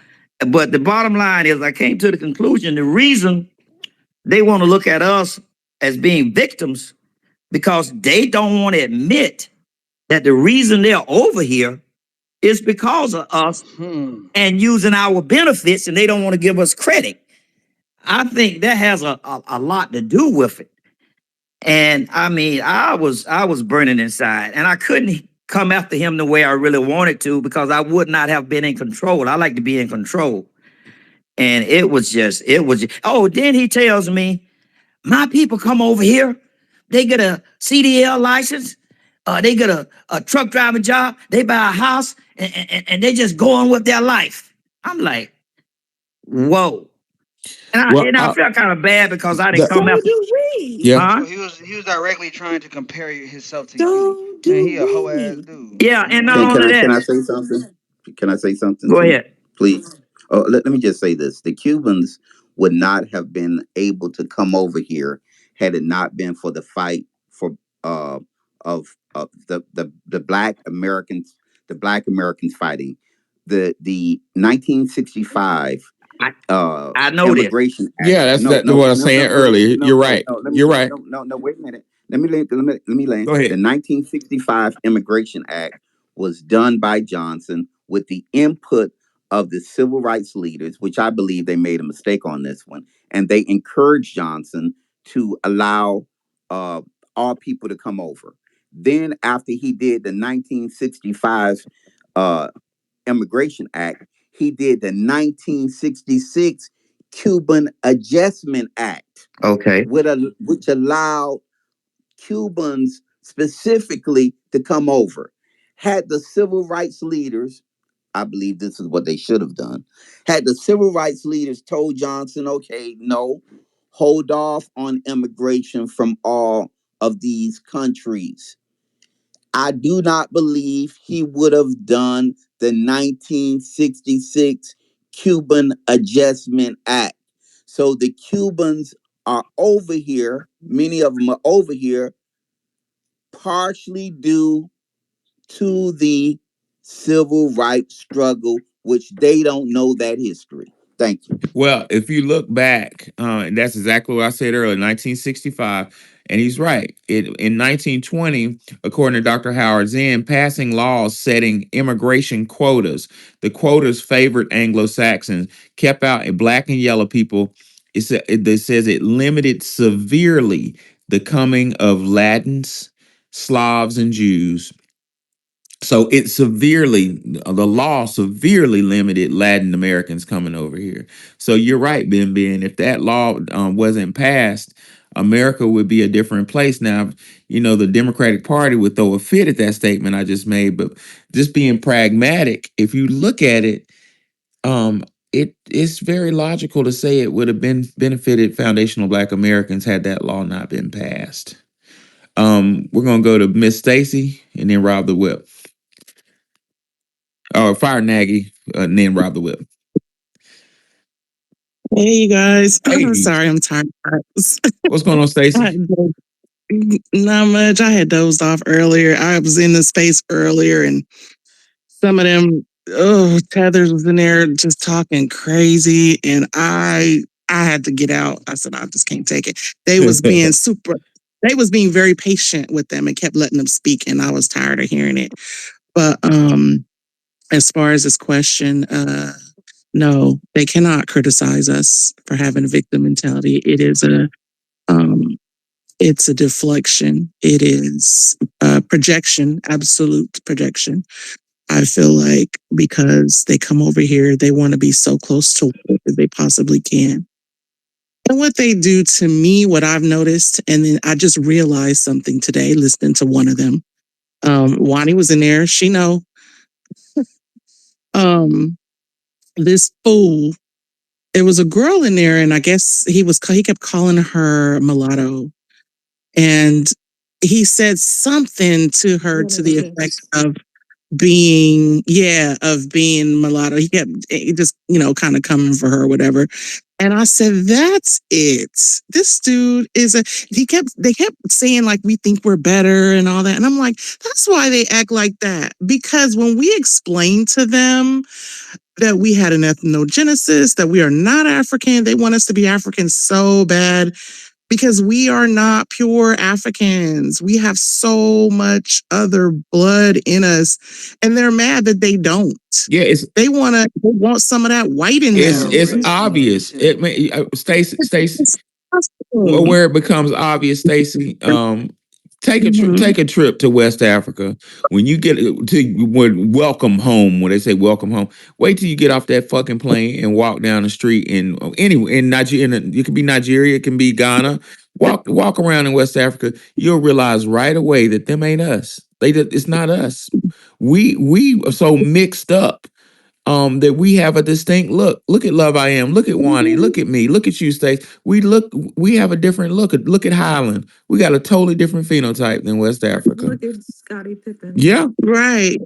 But the bottom line is I came to the conclusion the reason they want to look at us as being victims because they don't want to admit that the reason they're over here is because of us and using our benefits, and they don't want to give us credit. I think that has a lot to do with it. And I mean, I was burning inside, and I couldn't come after him the way I really wanted to because I would not have been in control. I like to be in control. And it was just, oh, then he tells me, my people come over here they get a CDL license, they get a truck driving job, they buy a house, and they just go on with their life. I'm like, whoa. Well, And I felt kind of bad because I didn't the, come So after. do we. yeah, Huh? So he was directly trying to compare himself to you. So Man, do he a hoe ass we. dude. Yeah, and not Can only I that, say something? Can I say something go too, ahead. please? Oh, let me just say this: the Cubans would not have been able to come over here had it not been for the fight for of the black Americans fighting the 1965 I, I know this. Immigration Act. yeah, that's No, that what no, I was no, saying no, wait, earlier. no, You're no, right. no. Let me You're right. no. Wait a minute. Let me land. Go The ahead. 1965 Immigration Act was done by Johnson with the input of the civil rights leaders, which I believe they made a mistake on this one, and they encouraged Johnson to allow uh, all people to come over. Then, after he did the 1965 uh, Immigration Act, he did the 1966 Cuban Adjustment Act, Okay. which allowed Cubans specifically to come over. Had the civil rights leaders, I believe this is what they should have done, had the civil rights leaders told Johnson, okay, no, hold off on immigration from all of these countries, I do not believe he would have done the 1966 Cuban Adjustment Act. So the Cubans are over here, many of them are over here, partially due to the civil rights struggle, which they don't know that history. Thank you. Well, if you look back, and that's exactly what I said earlier, 1965, and he's right. In 1920, according to Dr. Howard Zinn, passing laws setting immigration quotas. The quotas favored Anglo-Saxons, kept out black and yellow people. It says it limited severely the coming of Latins, Slavs, and Jews. So it severely, the law severely limited Latin Americans coming over here. So you're right, Ben. If that law wasn't passed, America would be a different place. Now, the Democratic Party would throw a fit at that statement I just made, but just being pragmatic, if you look at it, it's very logical to say it would have been benefited foundational Black Americans had that law not been passed. We're gonna go to Miss Stacy and then Rob the Whip. Or Fire Nagy, and then Rob the Whip. Hey, you guys. I'm Hey, sorry, I'm tired. what's going on, Stacy? Not much. I had dozed off earlier. I was in the space earlier, and some of them, Tethers was in there just talking crazy, and I had to get out. I said, I just can't take it. They was being super. They was being very patient with them and kept letting them speak, and I was tired of hearing it. But as far as this question, no, they cannot criticize us for having a victim mentality. Um, it's a deflection. It is a projection, absolute projection. I feel like because they come over here, they want to be so close to what they possibly can. And what they do to me, what I've noticed, and then I just realized something today listening to one of them. Wani was in there. She know um, this fool. There was a girl in there, and I guess he kept calling her mulatto, and he said something to her to the effect Religious. of being mulatto. He kept just, kind of coming for her or whatever. And I said, that's it. This dude they kept saying like, we think we're better and all that. And I'm like, that's why they act like that. Because when we explain to them that we had an ethnogenesis, that we are not African, they want us to be African so bad because we are not pure Africans. We have so much other blood in us, and they're mad that they don't. Yeah, They want some of that white in it's Yeah, them. it's race obvious. relations. Stacy, It's disgusting. where it becomes obvious, Stacy. Mhm. Take a trip to West Africa. When you get to when welcome home, when they say welcome home, wait till you get off that fucking plane and walk down the street in anywhere in Nigeria. It can be Nigeria, it can be Ghana. Walk around in West Africa, you'll realize right away that them ain't us. It's not us. We are so mixed up that we have a distinct look. Look at Love I Am. Look at Wani. Look at me. Look at you, Stace. We have a different look. Look at Highland. We got a totally different phenotype than West Africa. Look at Scottie Pippen. Yeah. Right.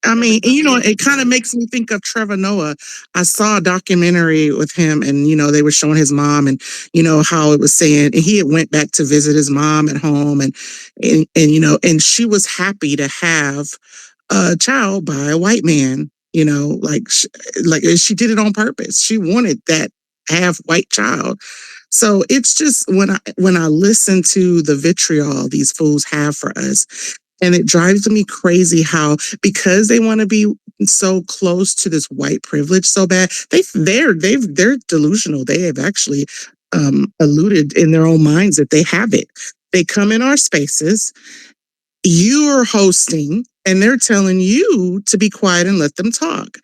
I mean, and, you know, it kind of makes me think of Trevor Noah. I saw a documentary with him, and you know, they were showing his mom, and you know how it was saying, and he had went back to visit his mom at home, and you know, and she was happy to have a child by a white man. You know, like she did it on purpose. She wanted that half white child. So it's just when I listen to the vitriol these fools have for us, and it drives me crazy how, because they want to be so close to this white privilege so bad, they're delusional. They have actually alluded in their own minds that they have it. They come in our spaces, you're hosting, and they're telling you to be quiet and let them talk.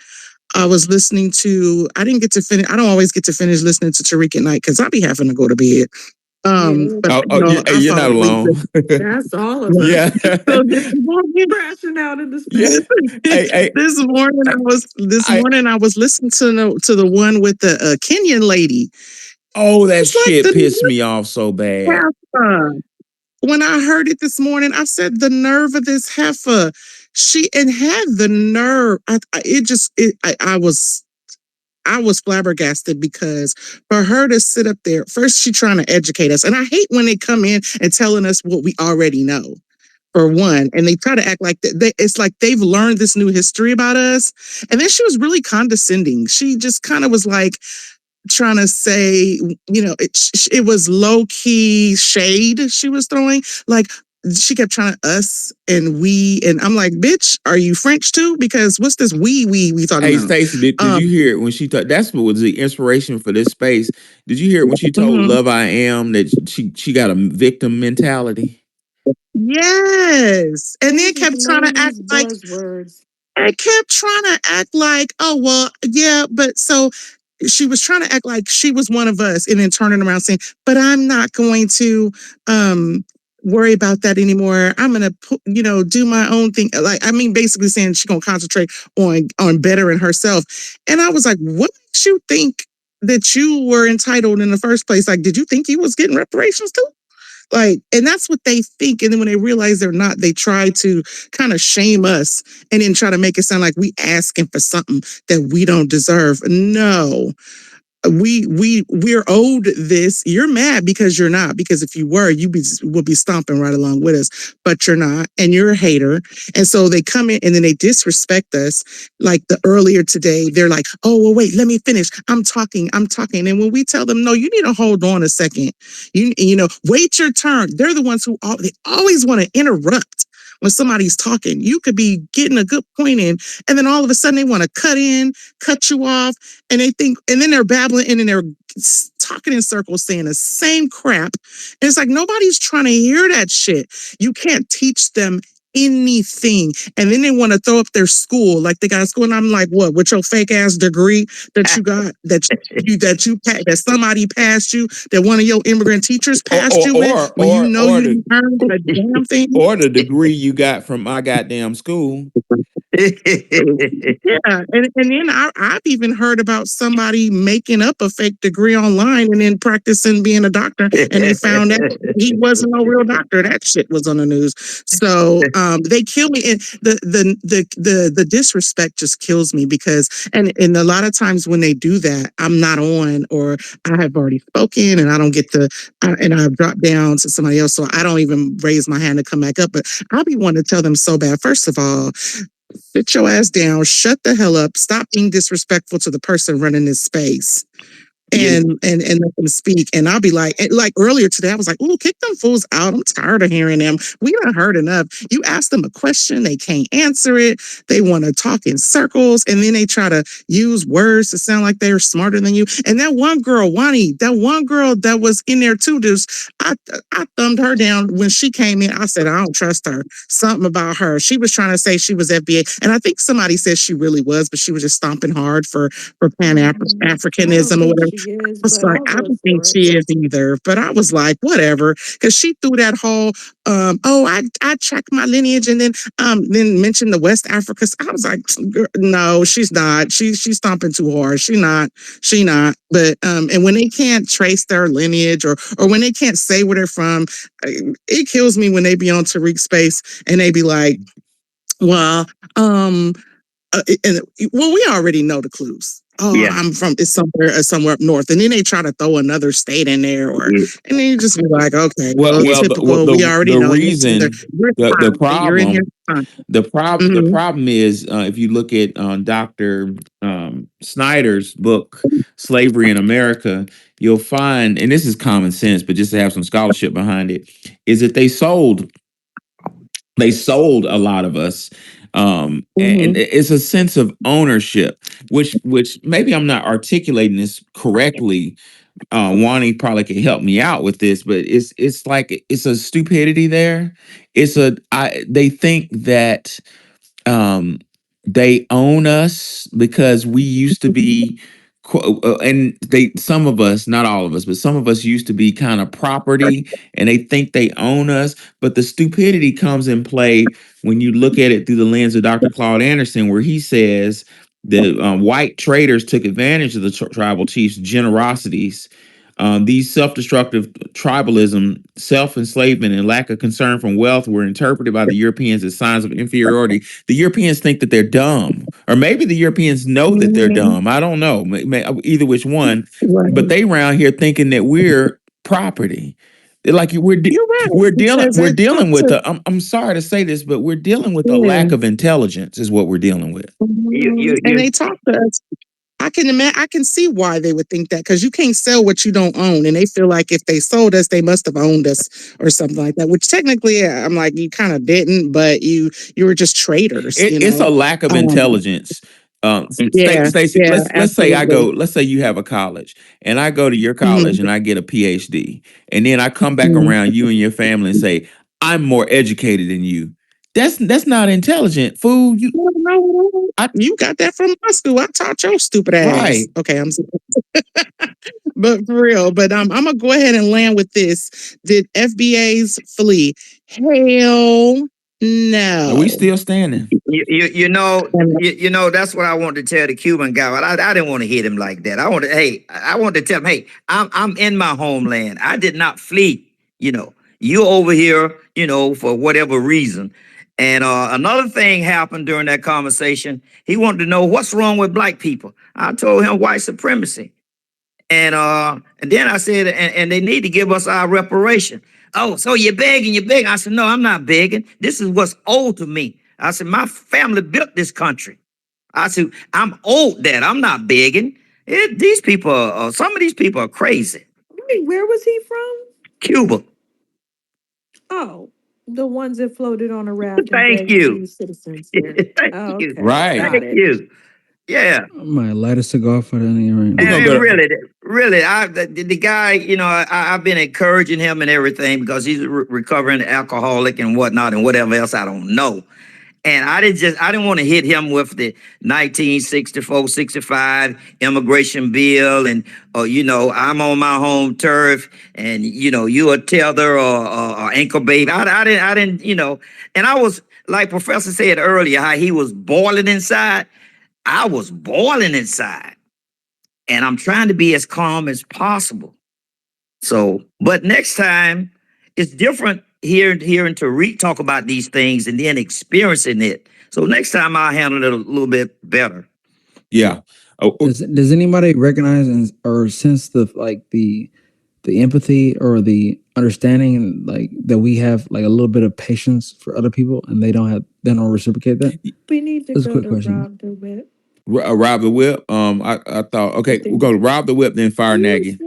I was listening to, I didn't get to finish, I don't always get to finish listening to Tariq at night because I be having to go to bed. But you know, I You're fall not asleep. alone. That's all of us. Yeah. So this morning, Crashing out in the Yeah. space. this morning I was listening to the one with the Kenyan lady. Oh, that It's like shit the pissed me off so bad. heifer. When I heard it this morning, I said the nerve of this heifer. She and had the nerve. I was flabbergasted because for her to sit up there, first she trying to educate us. And I hate when they come in and telling us what we already know, for one. And they try to act like it's like they've learned this new history about us. And then she was really condescending. She just kind of was like trying to say, you know, it was low key shade she was throwing. Like, she kept trying to us and we, and I'm like, bitch, are you French too? Because what's this we talking Hey, about? Stacey, did you hear it when she talked? That's what was the inspiration for this space. Did you hear it when she told Love I Am that she got a victim mentality? Yes. And then kept trying to act like, buzzwords. I kept trying to act like, oh, well, yeah, but so she was trying to act like she was one of us and then turning around saying, but I'm not going to worry about that anymore. I'm going to, you know, do my own thing. Like, I mean, basically saying she's going to concentrate on bettering herself. And I was like, what makes you think that you were entitled in the first place? Like, did you think you was getting reparations too? Like, and that's what they think. And then when they realize they're not, they try to kind of shame us and then try to make it sound like we asking for something that we don't deserve. No, we're owed this. You're mad because you're not, because if you were, would be stomping right along with us, but you're not, and you're a hater. And so they come in and then they disrespect us. Like the earlier today, they're like, oh, well, wait, let me finish. I'm talking. And when we tell them, no, you need to hold on a second. You know, wait your turn. They're the ones who they always want to interrupt when somebody's talking. You could be getting a good point in, and then all of a sudden they want to cut you off, and they think, and then they're babbling and then they're talking in circles saying the same crap. And it's like, nobody's trying to hear that shit. You can't teach them anything. And then they want to throw up their school, like they got a school. And I'm like, what, with your fake ass degree that you got, that somebody passed you, that one of your immigrant teachers passed you with, when you know you didn't earn a damn thing? Or the degree you got from my goddamn school. Yeah, and then I've even heard about somebody making up a fake degree online and then practicing being a doctor, and they found out he wasn't a real doctor. That shit was on the news. So they kill me, and the disrespect just kills me because and a lot of times when they do that, I'm not on, or I have already spoken and I don't get to, and I've dropped down to somebody else, so I don't even raise my hand to come back up. But I'll be wanting to tell them so bad. First of all, sit your ass down, shut the hell up, stop being disrespectful to the person running this space. And let them speak. And I'll be like earlier today, I was like, "Ooh, kick them fools out. I'm tired of hearing them. We done heard enough. You ask them a question, they can't answer it. They want to talk in circles, and then they try to use words to sound like they're smarter than you." And that one girl, Wani, that one girl that was in there too, I thumbed her down when she came in. I said, I don't trust her. Something about her. She was trying to say she was FBA, and I think somebody said she really was, but she was just stomping hard for Pan Africanism or whatever. she is, was but like, I'll I vote don't think for it. she is either. But I was like, whatever, because she threw that whole, oh, I tracked my lineage, and then mentioned the West Africa. I was like, no, she's not. She's stomping too hard. She not. But and when they can't trace their lineage, or when they can't say where they're from, it kills me when they be on Tariq's space and they be like, well, and well, we already know the clues. Oh, Yeah. I'm from it's somewhere up north, and then they try to throw another state in there, Yeah. and then you just be like, okay, Well, well, well, typical. We already the know this. Either reason you're the fine, you're in here. problem Fine. the Mm-hmm. problem is if you look at Dr. Snyder's book Slavery in America, you'll find, and this is common sense, but just to have some scholarship behind it, is that they sold a lot of us, and Mm-hmm. it's a sense of ownership, which maybe I'm not articulating this correctly. Wani probably could help me out with this, but it's like it's a stupidity there. They think that um they own us because we used to be and they some of us, not all of us, but some of us used to be kind of property, and they think they own us. But the stupidity comes in play when you look at it through the lens of Dr. Claude Anderson, where he says the white traders took advantage of the tribal chiefs generosities. These self-destructive tribalism, self-enslavement, and lack of concern from wealth were interpreted by the Europeans as signs of inferiority. The Europeans think that they're dumb, or maybe the Europeans know that they're Mm-hmm. dumb. I don't know, either which one. Right. But they around here thinking that we're property. They're like You're right because we're I dealing talked with to I'm sorry to say this, but we're dealing with a yeah. lack of intelligence is what we're dealing with. And they talk to us. I can imagine. I can see why they would think that because you can't sell what you don't own, and they feel like if they sold us, they must have owned us or something like that. Which technically, I'm like, you kind of didn't, but you were just traders, It's a lack of Um, intelligence. yeah, Stacy, yeah, let's say I go, absolutely. let's say you have a college, and I go to your college Mhm. and I get a PhD, and then I come back Mhm. around you and your family and say I'm more educated than you. That's not intelligent, fool. No, no, no. I You got that from my school. I taught your stupid ass. right. Okay, but for real. But I'm gonna go ahead and land with this. Did FBAs flee? Hell Are we no. still standing? You know, that's what I wanted to tell the Cuban guy. But I didn't want to hit him like that. I wanted to tell him, hey, I'm in my homeland. I did not flee. You know, you over here, for whatever reason. And another thing happened during that conversation. He wanted to know what's wrong with black people. I told him white supremacy. And then I said, and they need to give us our reparation. Oh, so you're begging, you're begging. I said, no, I'm not begging. This is what's owed to me. I said, my family built this country. I said, I'm owed that. I'm not begging. These people some of these people are crazy. Wait, where was he from? Cuba. Oh, the ones that floated on a raft and Thank begged to you. be citizens there. Thank Oh, you. okay, Right. got Thank it. you. Yeah. I might light a cigar for that nigga right We're now. gonna And go to really, the guy, I've been encouraging him and everything because he's a recovering alcoholic and whatnot and whatever else I don't know. And I didn't want to hit him with the 1964, 65 immigration bill and, I'm on my home turf and, you a tether or ankle baby. I didn't, and I was, like Professor said earlier, how he was boiling inside. I was boiling inside and I'm trying to be as calm as possible. So, but next time it's different hearing Tariq talk about these things and then experiencing it. So next time I'll handle it a little bit better. yeah. Does anybody recognize or sense the empathy or the understanding like that we have like a little bit of patience for other people and they don't reciprocate that? We need to That's a go quick to question. Rob DeWitt. Rob the Whip. I thought I okay, we'll think go to Rob the Whip, then Fire he's Nagy.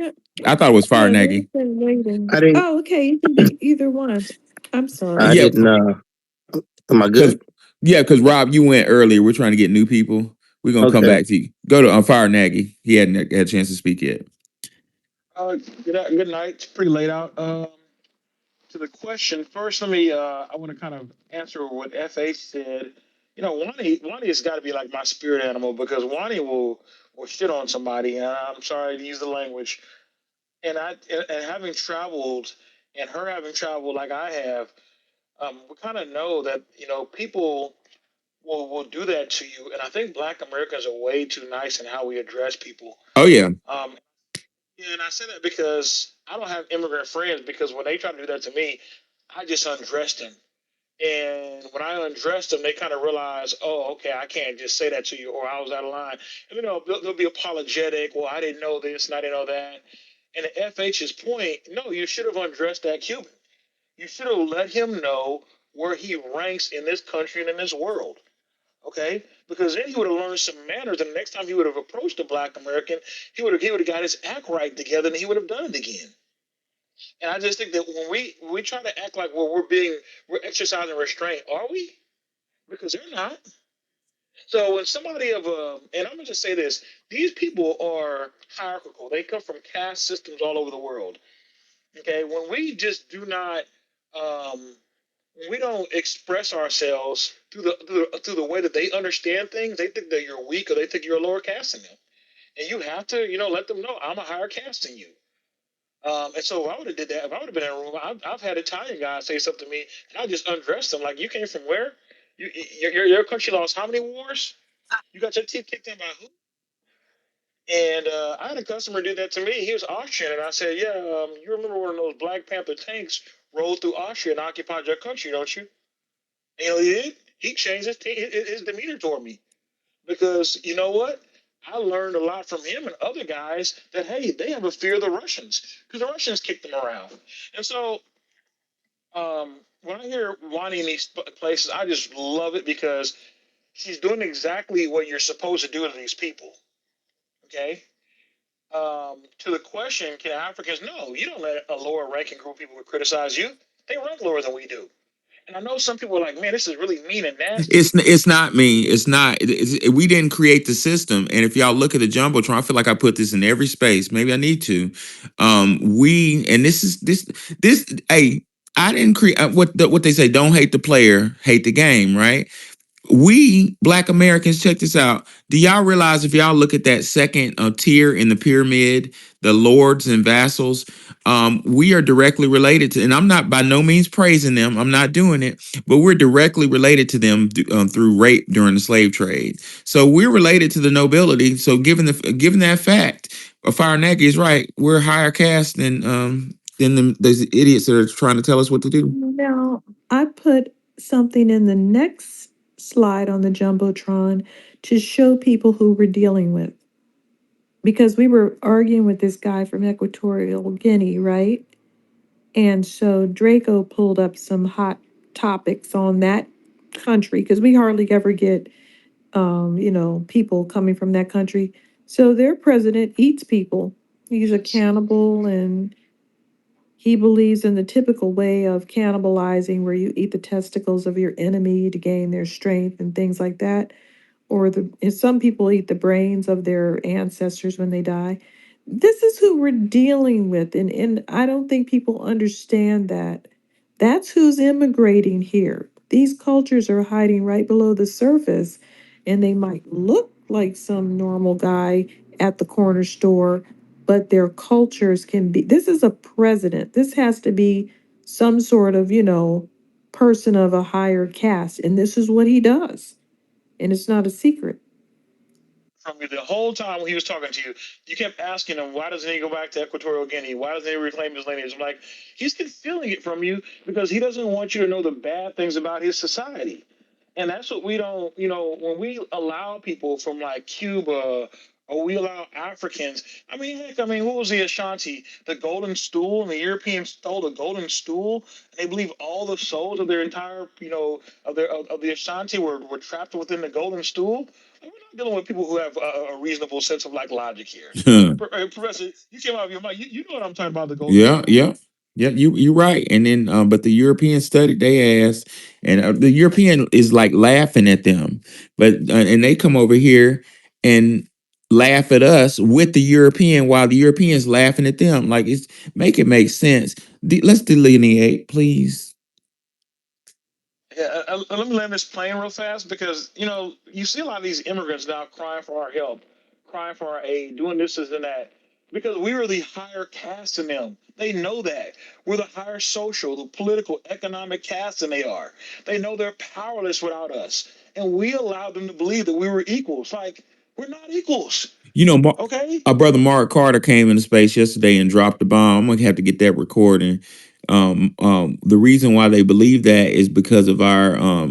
I thought it was Fire yeah, they've Nagy. been waiting. I didn't. Oh, okay, you can be either one. I'm I sorry. Yeah, didn't. Am I because good? because Rob, you went earlier. We're trying to get new people. We're gonna come Okay. back to you. Go to Fire Nagy. He hadn't had a chance to speak yet. Good night. It's pretty late out. To the question first, I want to kind of answer what FA said. Wani has got to be like my spirit animal because Wani will or shit on somebody. And I'm sorry to use the language. And having traveled, and her having traveled like I have, we kind of know that people will do that to you. And I think Black Americans are way too nice in how we address people. Oh yeah. Um, and I say that because I don't have immigrant friends because when they try to do that to me, I just undressed them. And when I undressed them, they kind of realize, oh, okay, I can't just say that to you, or I was out of line. And they'll be apologetic. Well, I didn't know this and I didn't know that. And at FH's point, no, you should have undressed that Cuban. You should have let him know where he ranks in this country and in this world. Okay, because then he would have learned some manners, and the next time he would have approached a Black American, he would have got his act right together, and he would have done it again. And I just think that when we try to act like we're exercising restraint, are we? Because they're not. So when somebody and I'm gonna just say this, these people are hierarchical. They come from caste systems all over the world. Okay, when we just do not, um, when we don't express ourselves through the way that they understand things, they think that you're weak or they think you're a lower caste than them, and you have to, let them know I'm a higher caste than you. And so if I would have did that, if I would have been in a room, I've had Italian guys say something to me, and I just undressed them like, you came from where? Your country lost how many wars? You got your teeth kicked in by who? And I had a customer do that to me. He was Austrian, and I said, "Yeah, you remember when those Black Panther tanks rolled through Austria and occupied your country, don't you?" And he did. He changed his demeanor toward me because you know what? I learned a lot from him and other guys that hey, they have a fear of the Russians because the Russians kicked them around. And so when I hear Wani in these places, I just love it because she's doing exactly what you're supposed to do to these people. Okay. To the question, can Africans? No, you don't let a lower ranking group of people criticize you. They rank lower than we do. And I know some people are like, man, this is really mean and nasty. It's not me. It's not. We didn't create the system. And if y'all look at the jumbotron, I feel like I put this in every space. Maybe I need to. We and this is this. Hey, I didn't create what they say. Don't hate the player, hate the game. Right? We Black Americans, check this out. Do y'all realize if y'all look at that second tier in the pyramid, the lords and vassals, we are directly related to, and I'm not by no means praising them. I'm not doing it, but we're directly related to them through rape during the slave trade. So we're related to the nobility. So given that fact, Farinaki is right. We're higher caste than those idiots that are trying to tell us what to do. Now, I put something in the next slide on the Jumbotron to show people who we're dealing with. Because we were arguing with this guy from Equatorial Guinea, right? And so Draco pulled up some hot topics on that country because we hardly ever get, people coming from that country. So their president eats people. He's a cannibal and he believes in the typical way of cannibalizing where you eat the testicles of your enemy to gain their strength and things like that. Or and some people eat the brains of their ancestors when they die. This is who we're dealing with. And I don't think people understand that. That's who's immigrating here. These cultures are hiding right below the surface, and they might look like some normal guy at the corner store, but their cultures can be. This is a president. This has to be some sort of, person of a higher caste, and this is what he does. And it's not a secret. From you the whole time when he was talking to you, you kept asking him, why doesn't he go back to Equatorial Guinea? Why doesn't he reclaim his lineage? I'm like, he's concealing it from you because he doesn't want you to know the bad things about his society. And that's what we don't, when we allow people from like Cuba or we allow Africans, I mean, heck, I mean, what was the Ashanti? The golden stool, and the Europeans stole the golden stool, and they believe all the souls of their entire, of the Ashanti were trapped within the golden stool. We're not dealing with people who have a reasonable sense of like logic here. Professor, you came out of your mind. You know what I'm talking about, the golden Yeah, stool. yeah, yeah. You right. And then, but the European studied their ass, and the European is like laughing at them, but and they come over here and laugh at us with the European, while the Europeans laughing at them. Like make it make sense. Let's delineate, please. Yeah, let me land this plane real fast because you see a lot of these immigrants now crying for our help, crying for our aid, doing this and that, because we are the higher caste than them. They know that. We're the higher social, the political, economic caste than they are. They know they're powerless without us. And we allowed them to believe that we were equals. Like, we're not equals. You know, Okay? our brother Mark Carter came into space yesterday and dropped the bomb. I'm gonna have to get that recording. The reason why they believe that is because of our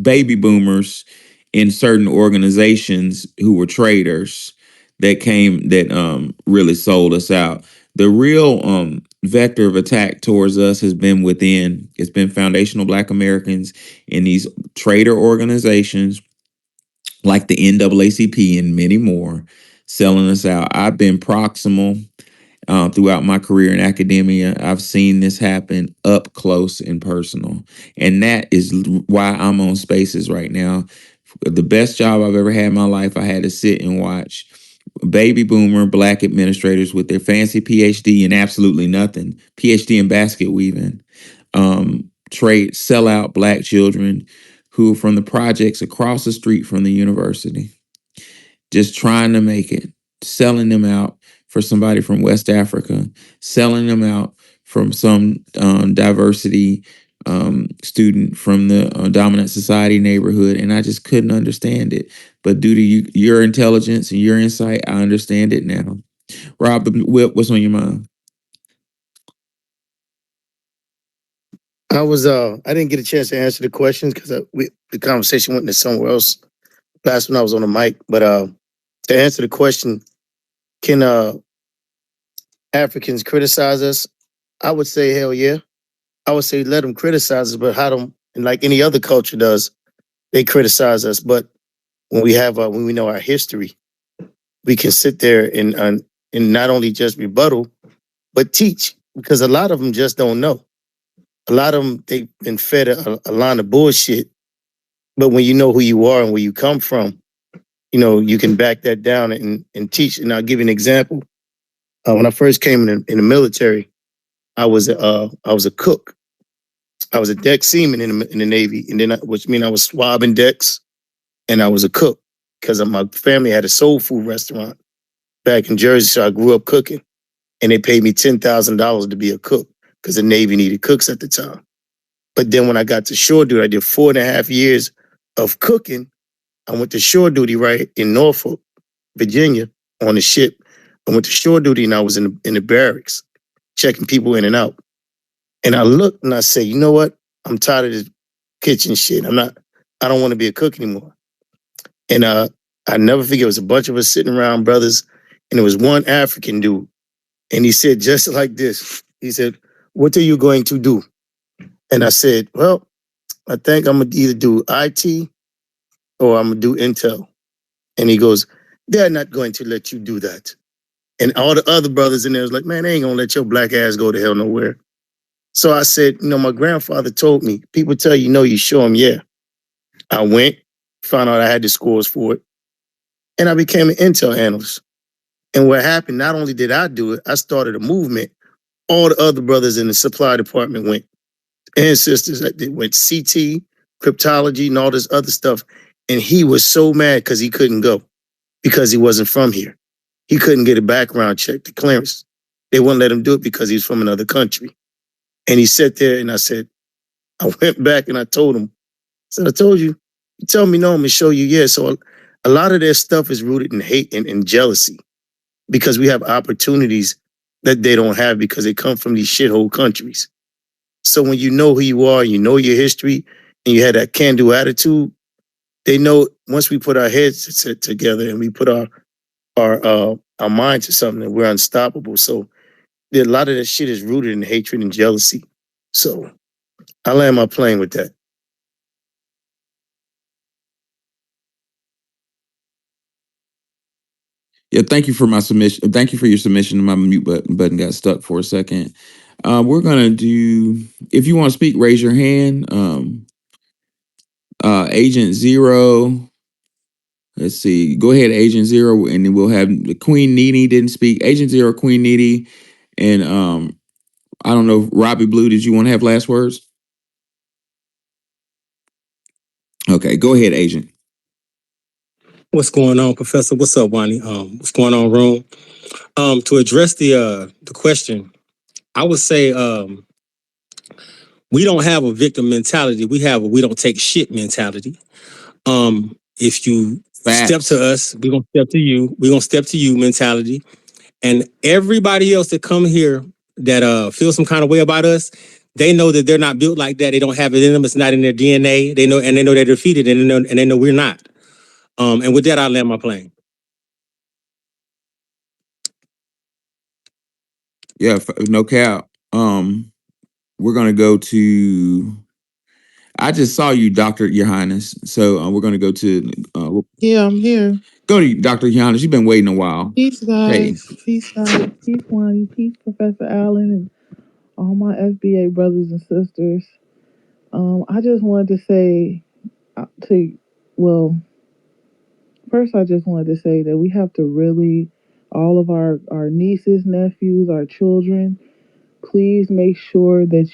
baby boomers in certain organizations who were traitors that came that really sold us out. The real vector of attack towards us has been within. It's been foundational Black Americans in these traitor organizations like the NAACP and many more selling us out. I've been proximal throughout my career in academia. I've seen this happen up close and personal. And that is why I'm on Spaces right now. The best job I've ever had in my life, I had to sit and watch baby boomer Black administrators with their fancy PhD and absolutely nothing, PhD in basket weaving, sell out Black children who are from the projects across the street from the university, just trying to make it, selling them out for somebody from West Africa, selling them out from some diversity student from the dominant society neighborhood. And I just couldn't understand it. But due to your intelligence and your insight, I understand it now. Rob, what's on your mind? I didn't get a chance to answer the questions because the conversation went into somewhere else last when I was on the mic. But to answer the question, can Africans criticize us? I would say hell yeah. I would say let them criticize us, but how them, and like any other culture does, they criticize us. But when we know our history, we can sit there and not only just rebuttal, but teach, because a lot of them just don't know. A lot of them, they've been fed a line of bullshit. But when you know who you are and where you come from, you can back that down and teach. And I'll give you an example. When I first came in the military, I was a cook. I was a deck seaman in the Navy, and then which means I was swabbing decks, and I was a cook because my family had a soul food restaurant back in Jersey, so I grew up cooking, and they paid me $10,000 to be a cook because the Navy needed cooks at the time. But then when I got to shore duty, I did 4.5 years of cooking. I went to shore duty right in Norfolk, Virginia, on the ship. I went to shore duty and I was in the barracks, checking people in and out. And I looked and I said, you know what? I'm tired of this kitchen shit. I don't want to be a cook anymore. And I never forget, it was a bunch of us sitting around, brothers, and there was one African dude. And he said just like this. He said, what are you going to do? And I said, well, I think I'm going to either do IT or I'm going to do Intel. And he goes, they're not going to let you do that. And all the other brothers in there was like, man, they ain't going to let your black ass go to hell nowhere. So I said, my grandfather told me, people tell you no, you show them yeah. I went, found out I had the scores for it, and I became an Intel analyst. And what happened, not only did I do it, I started a movement. All the other brothers in the supply department went, and sisters, they went CT, cryptology, and all this other stuff. And he was so mad because he couldn't go, because he wasn't from here. He couldn't get a background check, the clearance. They wouldn't let him do it because he's from another country. And he sat there and I went back and I told him, I told you, you tell me no, I'm gonna show you yeah. So a lot of their stuff is rooted in hate and jealousy, because we have opportunities that they don't have because they come from these shithole countries. So when you know who you are, you know your history, and you have that can-do attitude, they know once we put our heads together and we put our mind to something, we're unstoppable. So a lot of that shit is rooted in hatred and jealousy. So I land my plane with that. Yeah, thank you for my submission. Thank you for your submission. My mute button got stuck for a second. We're gonna do. If you want to speak, raise your hand. Agent Zero. Let's see. Go ahead, Agent Zero, and then we'll have the Queen Needy didn't speak. Agent Zero, Queen Needy, and I don't know, Robbie Blue. Did you want to have last words? Okay, go ahead, Agent. What's going on, Professor? What's up, Wani? What's going on, room? To address the question, I would say we don't have a victim mentality. We have a we don't take shit mentality. If you step Facts. to us, we're gonna step to you. We're gonna step to you mentality. And everybody else that come here that feel some kind of way about us, they know that they're not built like that. They don't have it in them. It's not in their DNA. They know, and they know they're defeated, and they know we're not. And with that, I land my plane. Yeah, no cap. We're gonna go to. I just saw you, Doctor Your Highness. So we're gonna go to. Yeah, I'm here. Go to Doctor Your Highness. You've been waiting a while. Peace, Hey, guys. Peace, guys. Peace, Wani. Peace, Professor Allen, and all my FBA brothers and sisters. I just wanted to say well, first, I just wanted to say that we have to really, all of our nieces, nephews, our children, please make sure that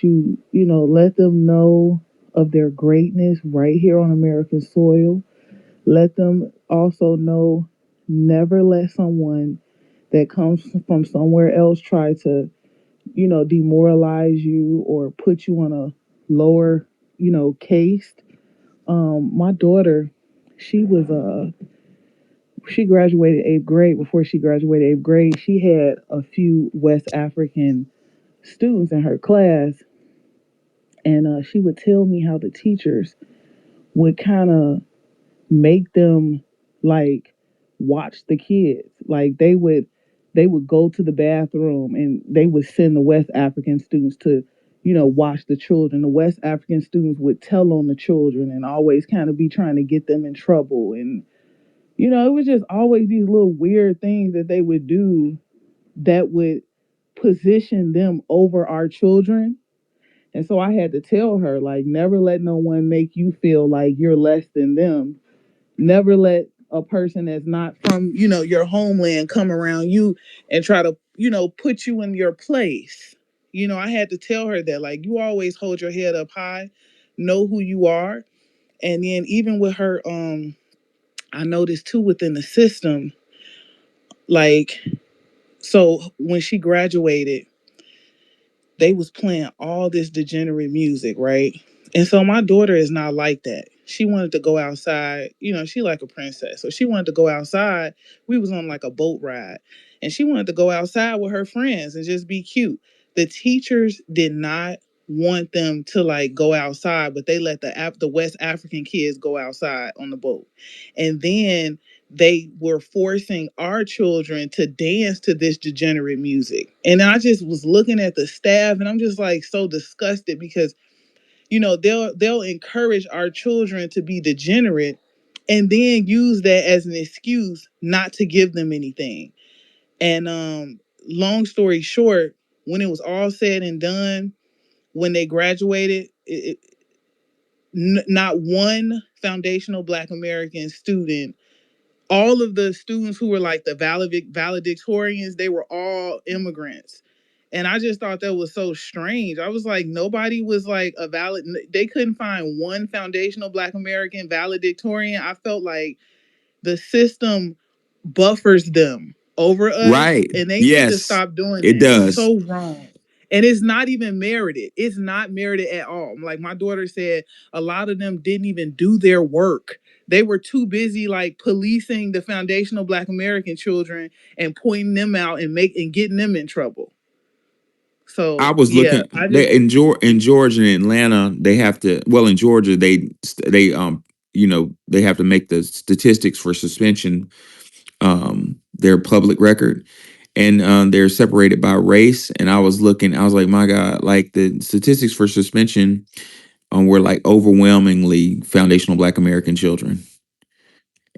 let them know of their greatness right here on American soil. Let them also know never let someone that comes from somewhere else try to, demoralize you or put you on a lower, caste. My daughter, she was she graduated eighth grade. Before she graduated eighth grade, she had a few West African students in her class, and she would tell me how the teachers would kind of make them like watch the kids. Like they would go to the bathroom and they would send the West African students to, watch the children. The West African students would tell on the children and always kind of be trying to get them in trouble. And, it was just always these little weird things that they would do that would position them over our children. And so I had to tell her, like, never let no one make you feel like you're less than them. Never let a person that's not from, your homeland come around you and try to, put you in your place. I had to tell her that, like, you always hold your head up high, know who you are. And then even with her, I noticed too within the system, like, so when she graduated, they was playing all this degenerate music, right? And so my daughter is not like that. She wanted to go outside, she like a princess. So she wanted to go outside. We was on like a boat ride. And she wanted to go outside with her friends and just be cute. The teachers did not want them to like go outside, but they let the West African kids go outside on the boat. And then they were forcing our children to dance to this degenerate music. And I just was looking at the staff and I'm just like so disgusted because they'll encourage our children to be degenerate and then use that as an excuse not to give them anything. And long story short, when it was all said and done, when they graduated, not one foundational Black American student, all of the students who were like the valedictorians, they were all immigrants. And I just thought that was so strange. I was like, nobody was like they couldn't find one foundational Black American valedictorian. I felt like the system buffers them over us right? and they need to Yes, stop doing it that. It's does. so wrong. And it's not even merited. It's not merited at all. Like my daughter said, a lot of them didn't even do their work. They were too busy like policing the foundational Black American children and pointing them out and getting them in trouble. I So was yeah, looking. I just They in Georgia and Atlanta. They have to. Well, in Georgia, they they have to make the statistics for suspension their public record, and they're separated by race. And I was looking. I was like, my God, like the statistics for suspension were like overwhelmingly foundational Black American children.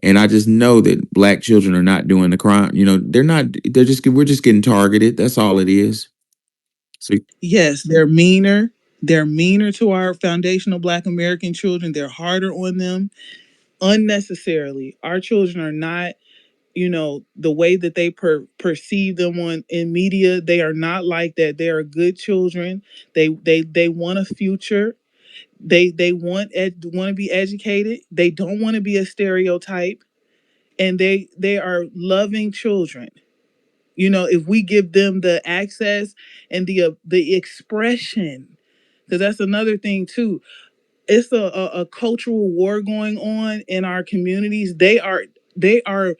And I just know that Black children are not doing the crime. They're not. They're just. We're just getting targeted. That's all it is. So yes, they're meaner. They're meaner to our foundational Black American children. They're harder on them unnecessarily. Our children are not, the way that they perceive them in media. They are not like that. They are good children. They want a future. They want to be educated. They don't want to be a stereotype. and they are loving children. You know, if we give them the access and the expression, because that's another thing too. It's a cultural war going on in our communities. They are they are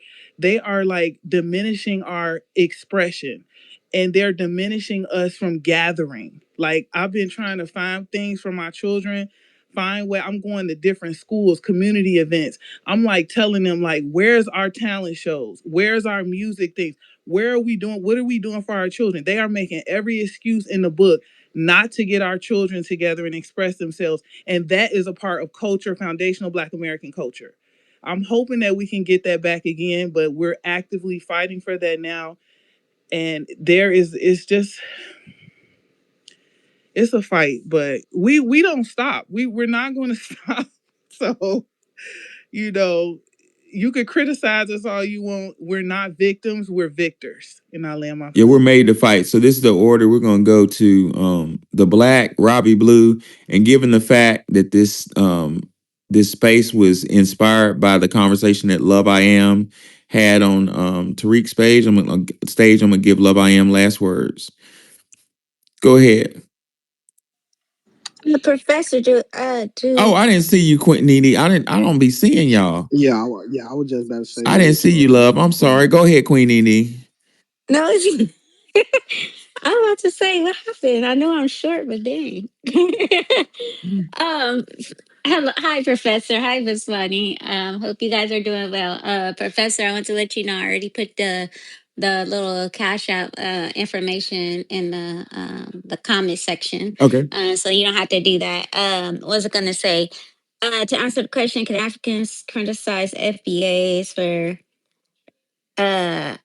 like diminishing our expression, and they're diminishing us from gathering. Like, I've been trying to find things for my children, find where I'm going to different schools, community events. I'm like telling them, like, where's our talent shows, where's our music things, where are we doing, what are we doing for our children? They are making every excuse in the book not to get our children together and express themselves. And that is a part of culture, foundational Black American culture. I'm hoping that we can get that back again, but we're actively fighting for that now. And it's just, it's a fight, but we don't stop. We're not going to stop. So, you know, you could criticize us all you want. We're not victims, we're victors. And I land my Yeah, plane. we're made to fight. So this is the order. We're going to go to the black, Robbie Blue, and given the fact that this space was inspired by the conversation that Love I Am had on Tariq's page, I'm gonna give Love I Am last words. Go ahead. The professor Oh, do I didn't see you, Quentin Nene. I don't be seeing y'all. Yeah, I was just about to say I didn't see you, love. I'm sorry. Go ahead, Queen Nene. no. I'm about to say what happened. I know I'm short, but dang. um, hello, hi, Professor. Hi, Miss Bunny. Hope you guys are doing well. Professor, I want to let you know I already put the little cash out information in the comment section, Okay. so you don't have to do that. What was I gonna say? To answer the question, can Africans criticize FBAs for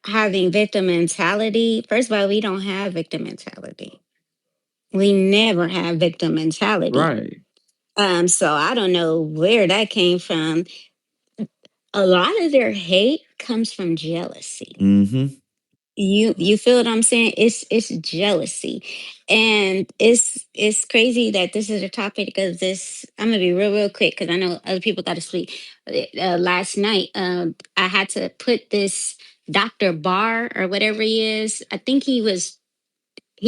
having victim mentality? First of all, we don't have victim mentality. We never have victim mentality. Right. So I don't know where that came from. A lot of their hate comes from jealousy. Mm-hmm. You feel what I'm saying? It's jealousy. And it's crazy that this is a topic, because this, I'm gonna be real quick because I know other people got to sleep. Last night, I had to put this Dr. Barr or whatever he is. I think he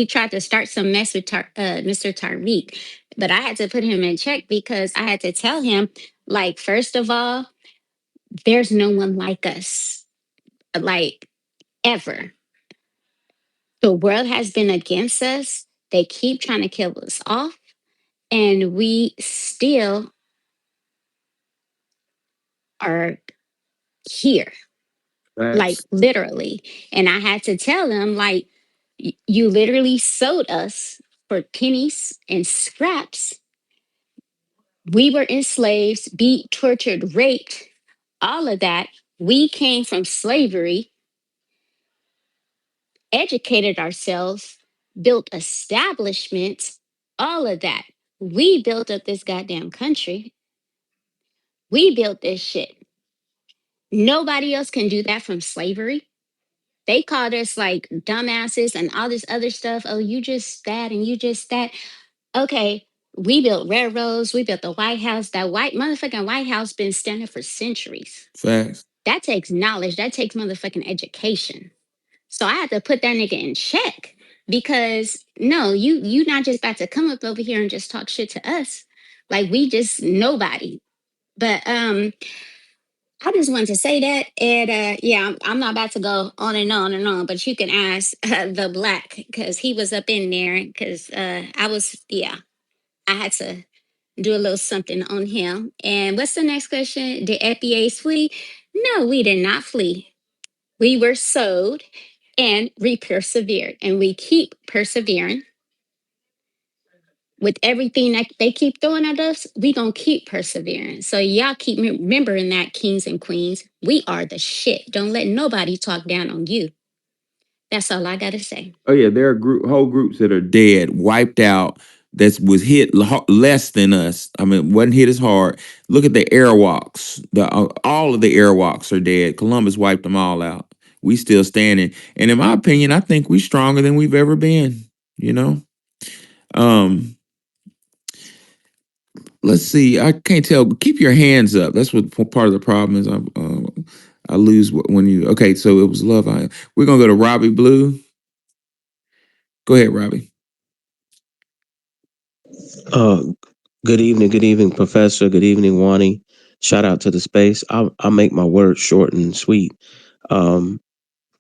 tried to start some mess with Mr. Tariq, but I had to put him in check because I had to tell him, like, first of all, there's no one like us, like, ever. The world has been against us. They keep trying to kill us off, and we still are here, like, Facts. literally. And I had to tell them, like, you literally sold us for pennies and scraps. We were enslaved, beat, tortured, raped, all of that. We came from slavery, educated ourselves, built establishments, all of that. We built up this goddamn country. We built this shit. Nobody else can do that from slavery. They called us like dumbasses and all this other stuff. Oh, you just that and you just that. Okay, we built railroads. We built the White House. That white motherfucking White House been standing for centuries. Facts. That takes knowledge. That takes motherfucking education. So I had to put that nigga in check, because no, you not just about to come up over here and just talk shit to us. Like, we just nobody. But I just wanted to say that. And yeah, I'm not about to go on and on and on, but you can ask the black, because he was up in there, because I was, yeah, I had to do a little something on him. And what's the next question? Did FBAs flee? No, we did not flee. We were sold, and we persevered, and we keep persevering with everything that they keep throwing at us. We gonna keep persevering. So y'all keep remembering that, kings and queens. We are the shit. Don't let nobody talk down on you. That's all I gotta say. Oh yeah, there are whole groups that are dead, wiped out. That was hit less than us. I mean, wasn't hit as hard. Look at the airwalks. All of the airwalks are dead. Columbus wiped them all out. We still standing. And in my opinion, I think we're stronger than we've ever been. You know. Um, let's see. I can't tell. Keep your hands up. That's what part of the problem is. I lose when you. Okay, so it was Love I Am. We're gonna go to Robbie Blue. Go ahead, Robbie. Uh, good evening, Professor. Good evening, Wani. Shout out to the space. I'll make my words short and sweet. Um,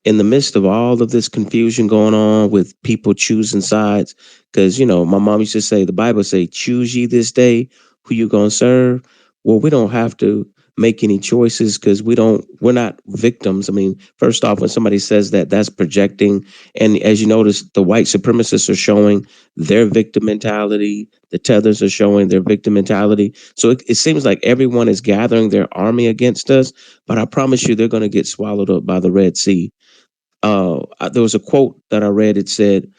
in the midst of all of this confusion going on with people choosing sides, because my mom used to say, the Bible say, choose ye this day who you gonna serve. Well, we don't have to make any choices because we're not victims. I mean, first off, when somebody says that, that's projecting. And as you notice, the white supremacists are showing their victim mentality, the tethers are showing their victim mentality. So it seems like everyone is gathering their army against us, but I promise you they're going to get swallowed up by the Red Sea. There was a quote that I read. It said,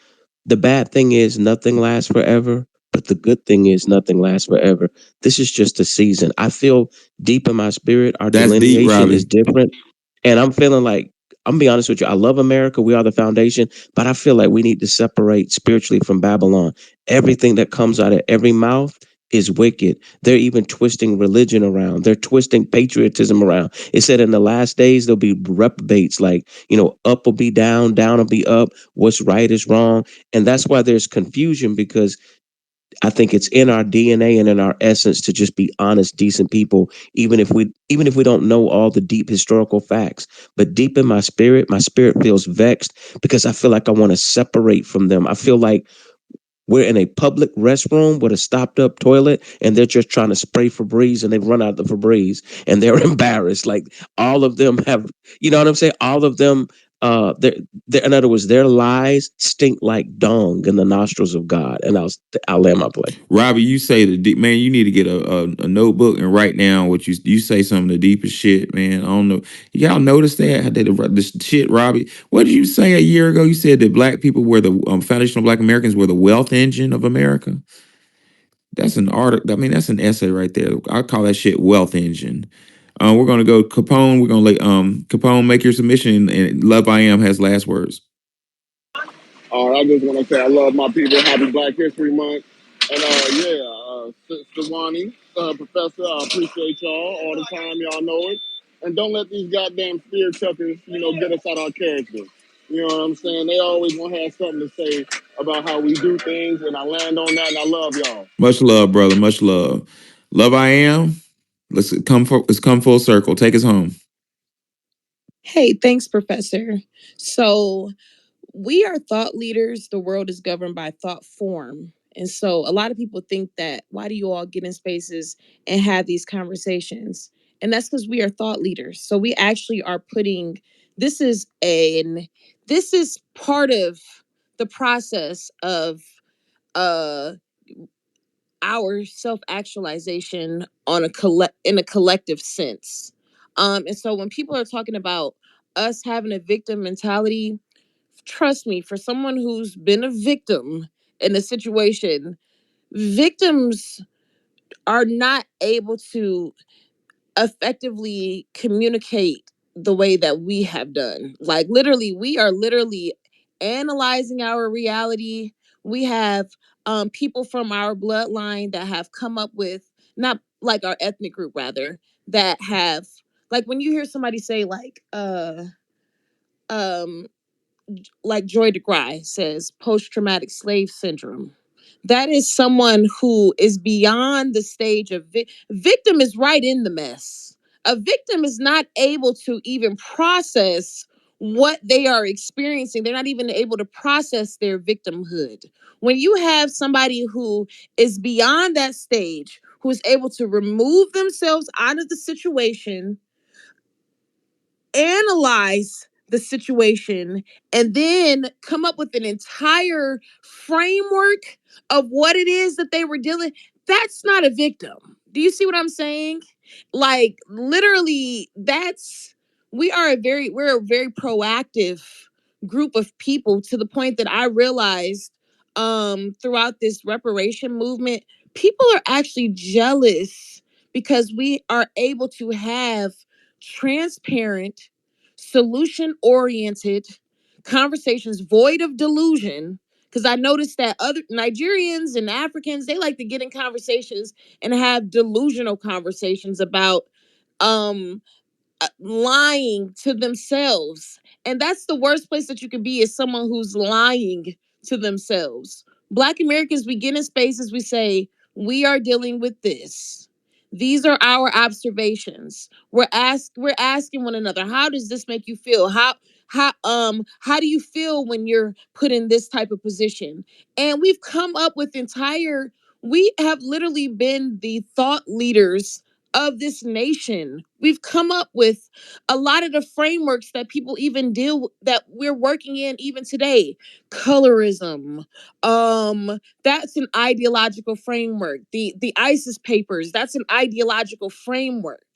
"The bad thing is nothing lasts forever, but the good thing is nothing lasts forever." This is just a season. I feel deep in my spirit, our That's deep, delineation is Robbie. different. And I'm feeling like, I'm gonna be honest with you, I love America. We are the foundation, but I feel like we need to separate spiritually from Babylon. Everything that comes out of every mouth is wicked. They're even twisting religion around. They're twisting patriotism around. It said in the last days, there'll be reprobates, like, up will be down, down will be up. What's right is wrong. And that's why there's confusion, because I think it's in our DNA and in our essence to just be honest, decent people, even if we don't know all the deep historical facts. But deep in my spirit feels vexed because I feel like I want to separate from them. I feel like we're in a public restroom with a stopped up toilet and they're just trying to spray Febreze and they've run out of the Febreze and they're embarrassed. Like all of them have, you know what I'm saying? All of them, they're, in other words, their lies stink like dung in the nostrils of God. And I'll land my plane. Robbie, you say the deep man. You need to get a notebook and write down what you say. Some of the deepest shit, man. I don't know. Y'all notice that? How they this shit, Robbie? What did you say a year ago? You said that black people were the foundational Black Americans were the wealth engine of America. That's an article. I mean, that's an essay right there. I call that shit wealth engine. We're gonna go Capone. We're gonna let Capone make your submission, and Love I Am has last words. I just want to say I love my people. Happy Black History Month. And Sister Wani, Professor, I appreciate y'all all the time. Y'all know it. And don't let these goddamn fear chuckers, get us out our character. You know what I'm saying? They always want to have something to say about how we do things. And I land on that. And I love y'all. Much love, brother. Much love. Love I Am. Let's come full circle. Take us home. Hey, thanks, Professor. So we are thought leaders. The world is governed by thought form. And so a lot of people think that why do you all get in spaces and have these conversations? And that's because we are thought leaders. So we actually are putting this is part of the process of uh our self-actualization on in a collective sense. And so when people are talking about us having a victim mentality, trust me, for someone who's been a victim in a situation, victims are not able to effectively communicate the way that we have done. Like literally, we are literally analyzing our reality. We have people from our bloodline that have come up with, not like our ethnic group rather, that have, like when you hear somebody say um like Joy DeGruy says, post-traumatic slave syndrome. That is someone who is beyond the stage of victim is right in the mess. A victim is not able to even process what they are experiencing. They're not even able to process their victimhood. When you have somebody who is beyond that stage, who is able to remove themselves out of the situation, analyze the situation, and then come up with an entire framework of what it is that they were dealing. That's not a victim. Do you see what I'm saying? Like literally, we're a very proactive group of people, to the point that I realized throughout this reparation movement, people are actually jealous because we are able to have transparent, solution oriented conversations void of delusion. Because I noticed that other Nigerians and Africans, they like to get in conversations and have delusional conversations about um lying to themselves. And that's the worst place that you can be, is someone who's lying to themselves. Black Americans, we get in spaces, we say, we are dealing with this. These are our observations. We're asking one another, how does this make you feel? How do you feel when you're put in this type of position? And we've come up with we have literally been the thought leaders of this nation. We've come up with a lot of the frameworks that people even deal with, that we're working in even today. Colorism, that's an ideological framework. The ISIS papers, that's an ideological framework.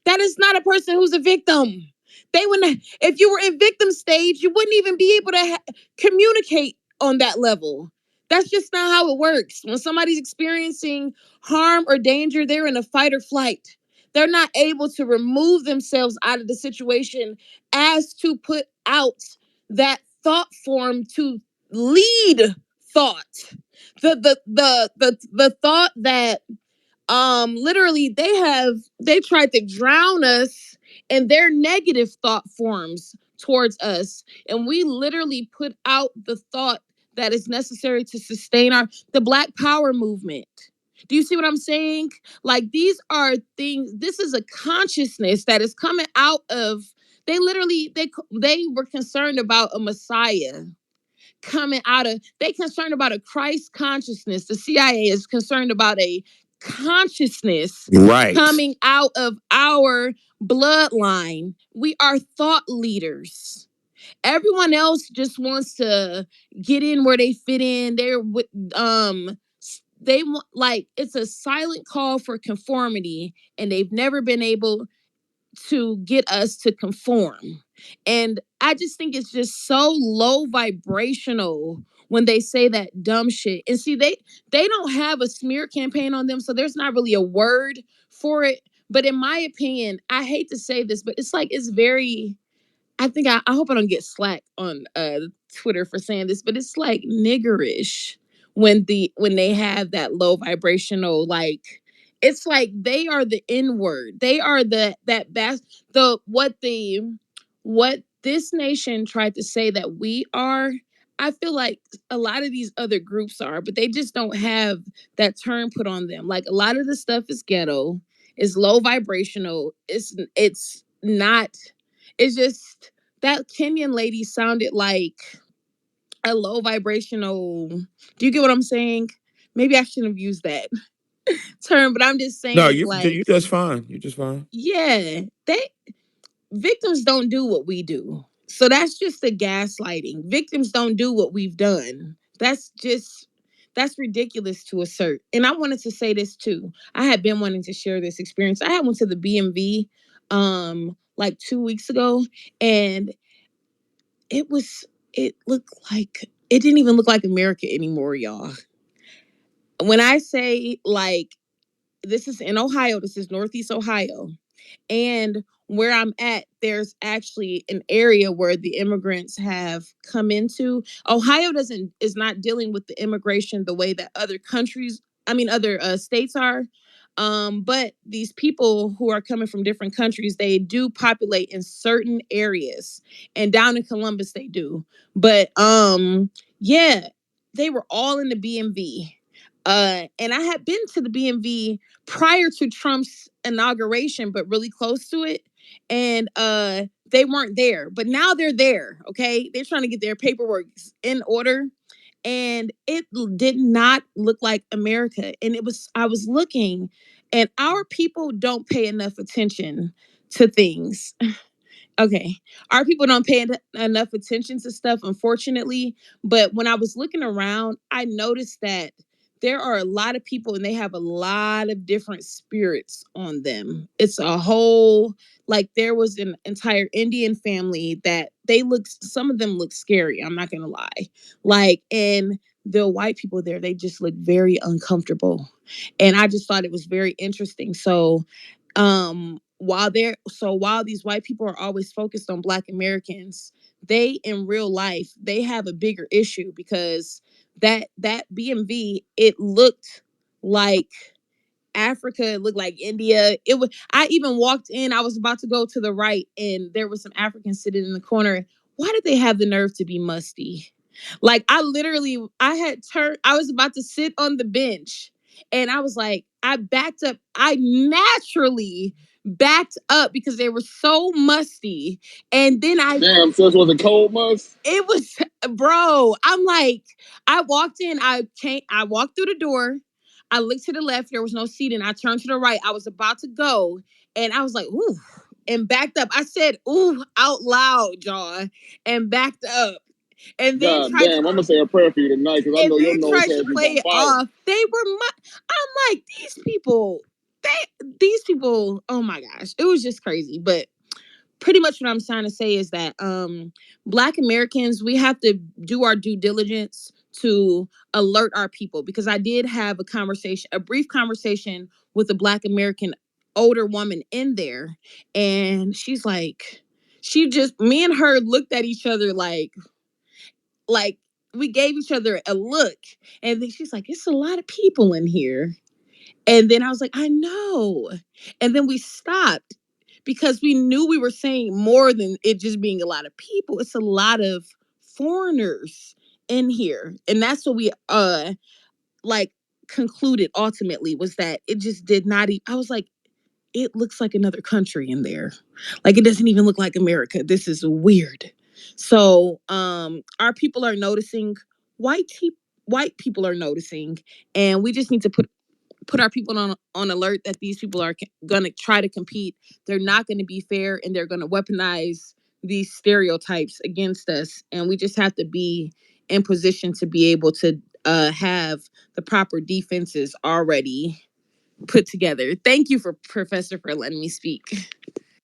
That is not a person who's a victim. They wouldn't, if you were in victim stage, you wouldn't even be able to communicate on that level. That's just not how it works. When somebody's experiencing harm or danger, they're in a fight or flight. They're not able to remove themselves out of the situation as to put out that thought form to lead thought. The thought that literally they tried to drown us in their negative thought forms towards us, and we literally put out the thought that is necessary to sustain the Black Power movement. Do you see what I'm saying? Like, these are things, this is a consciousness that is coming out of, they were concerned about a Messiah coming out of, they concerned about a Christ consciousness. The CIA is concerned about a consciousness Right. coming out of our bloodline. We are thought leaders. Everyone else just wants to get in where they fit in. They want, like, it's a silent call for conformity, and they've never been able to get us to conform. And I just think it's just so low vibrational when they say that dumb shit. And see, they don't have a smear campaign on them, so there's not really a word for it. But in my opinion, I hate to say this, but it's like, it's very, I hope I don't get slack on Twitter for saying this, but it's like niggerish when they have that low vibrational, like, it's like they are the N word. They are what this nation tried to say that we are. I feel like a lot of these other groups are, but they just don't have that term put on them. Like, a lot of the stuff is ghetto, is low vibrational. It's not. It's just that Kenyan lady sounded like a low vibrational. Do you get what I'm saying? Maybe I shouldn't have used that term, but I'm just No, saying, like, you just fine. You're just fine. yeah, victims don't do what we do. So that's just the gaslighting. Victims don't do what we've done. That's ridiculous to assert. And I wanted to say this too. I had been wanting to share this experience. I had went to the BMV like 2 weeks ago, and it looked like, it didn't even look like America anymore, y'all. When I say, like, this is in Ohio, this is Northeast Ohio. And where I'm at, there's actually an area where the immigrants have come into. Ohio is not dealing with the immigration the way that other states are. But these people who are coming from different countries, they do populate in certain areas, and down in Columbus they do. But yeah, they were all in the BMV. And I had been to the BMV prior to Trump's inauguration, but really close to it. And they weren't there, but now they're there. Okay, they're trying to get their paperwork in order, and it did not look like America. And I was looking, and our people don't pay enough attention to things. Okay, our people don't pay enough attention to stuff, unfortunately. But when I was looking around, I noticed that there are a lot of people, and they have a lot of different spirits on them. It's a whole, like, there was an entire Indian family that some of them look scary. I'm not gonna lie. Like, and the white people there, they just look very uncomfortable. And I just thought it was very interesting. So while these white people are always focused on Black Americans, they in real life, they have a bigger issue, because that BMV, it looked like Africa, it looked like India. It was. I even walked in. I was about to go to the right, and there was some Africans sitting in the corner. Why did they have the nerve to be musty? Like I literally, I had turned. I was about to sit on the bench, and I was like, I backed up. I naturally backed up because they were so musty, and then Damn, sis, was it cold must? it was, bro. I'm like, I walked in. I walked through the door. I looked to the left. There was no seating. I turned to the right. I was about to go, and I was like, ooh, and backed up. I said, ooh, out loud, John, and backed up, and then God tried to, damn, I'm gonna say a prayer for you tonight because I and know your then nose tried to had you play on it fire. off. They were, I'm like, these people. Oh my gosh, it was just crazy, but pretty much what I'm trying to say is that Black Americans, we have to do our due diligence to alert our people, because I did have a brief conversation with a Black American older woman in there, and she's like, me and her looked at each other like we gave each other a look, and then she's like, it's a lot of people in here. And then I was like, I know. And then we stopped because we knew we were saying more than it just being a lot of people. It's a lot of foreigners in here. And that's what we like concluded ultimately, was that it just did not I was like, it looks like another country in there. Like it doesn't even look like America. This is weird. So our people are noticing, white people are noticing, and we just need to put our people on alert that these people are going to try to compete. They're not going to be fair, and they're going to weaponize these stereotypes against us. And we just have to be in position to be able to have the proper defenses already put together. Thank you, for Professor, for letting me speak.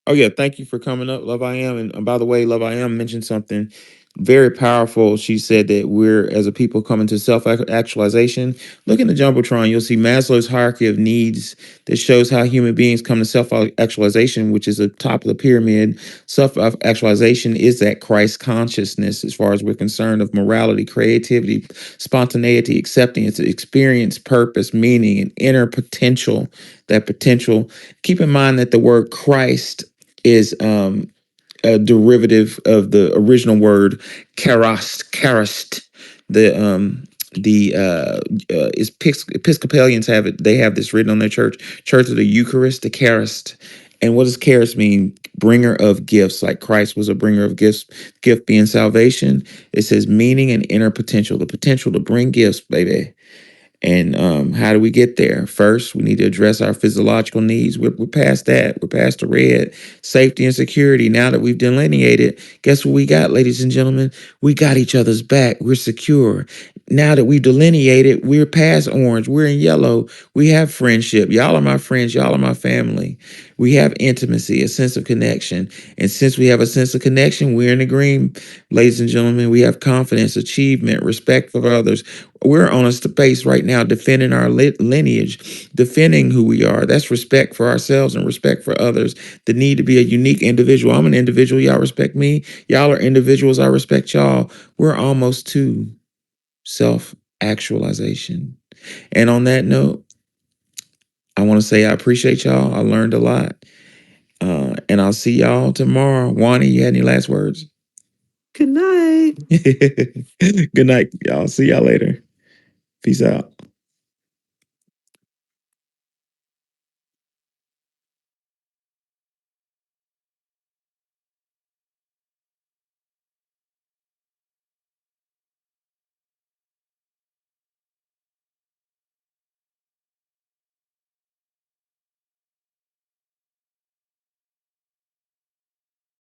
Oh yeah, thank you for coming up, Love I Am. And by the way, Love I Am mentioned something very powerful. She said that we're, as a people, coming to self-actualization. Look in the Jumbotron, you'll see Maslow's hierarchy of needs that shows how human beings come to self-actualization, which is the top of the pyramid. Self-actualization is that Christ consciousness, as far as we're concerned, of morality, creativity, spontaneity, acceptance, experience, purpose, meaning, and inner potential. That potential. Keep in mind that the word Christ is a derivative of the original word charast. The Episcopalians have it. They have this written on their Church of the Eucharist, the charast. And what does charast mean? Bringer of gifts, like Christ was a bringer of gifts. Gift being salvation. It says meaning and inner potential, the potential to bring gifts, baby. And how do we get there? First, we need to address our physiological needs. We're past that. We're past the red. Safety and security. Now that we've delineated, guess what we got, ladies and gentlemen? We got each other's back. We're secure. Now that we've delineated, we're past orange. We're in yellow. We have friendship. Y'all are my friends. Y'all are my family. We have intimacy, a sense of connection. And since we have a sense of connection, we're in the green, ladies and gentlemen. We have confidence, achievement, respect for others. We're on a space right now defending our lineage, defending who we are. That's respect for ourselves and respect for others. The need to be a unique individual. I'm an individual. Y'all respect me. Y'all are individuals. I respect y'all. We're almost to self-actualization. And on that note, I want to say I appreciate y'all. I learned a lot. And I'll see y'all tomorrow. Wani, you had any last words? Good night. Good night, y'all. See y'all later. Peace out.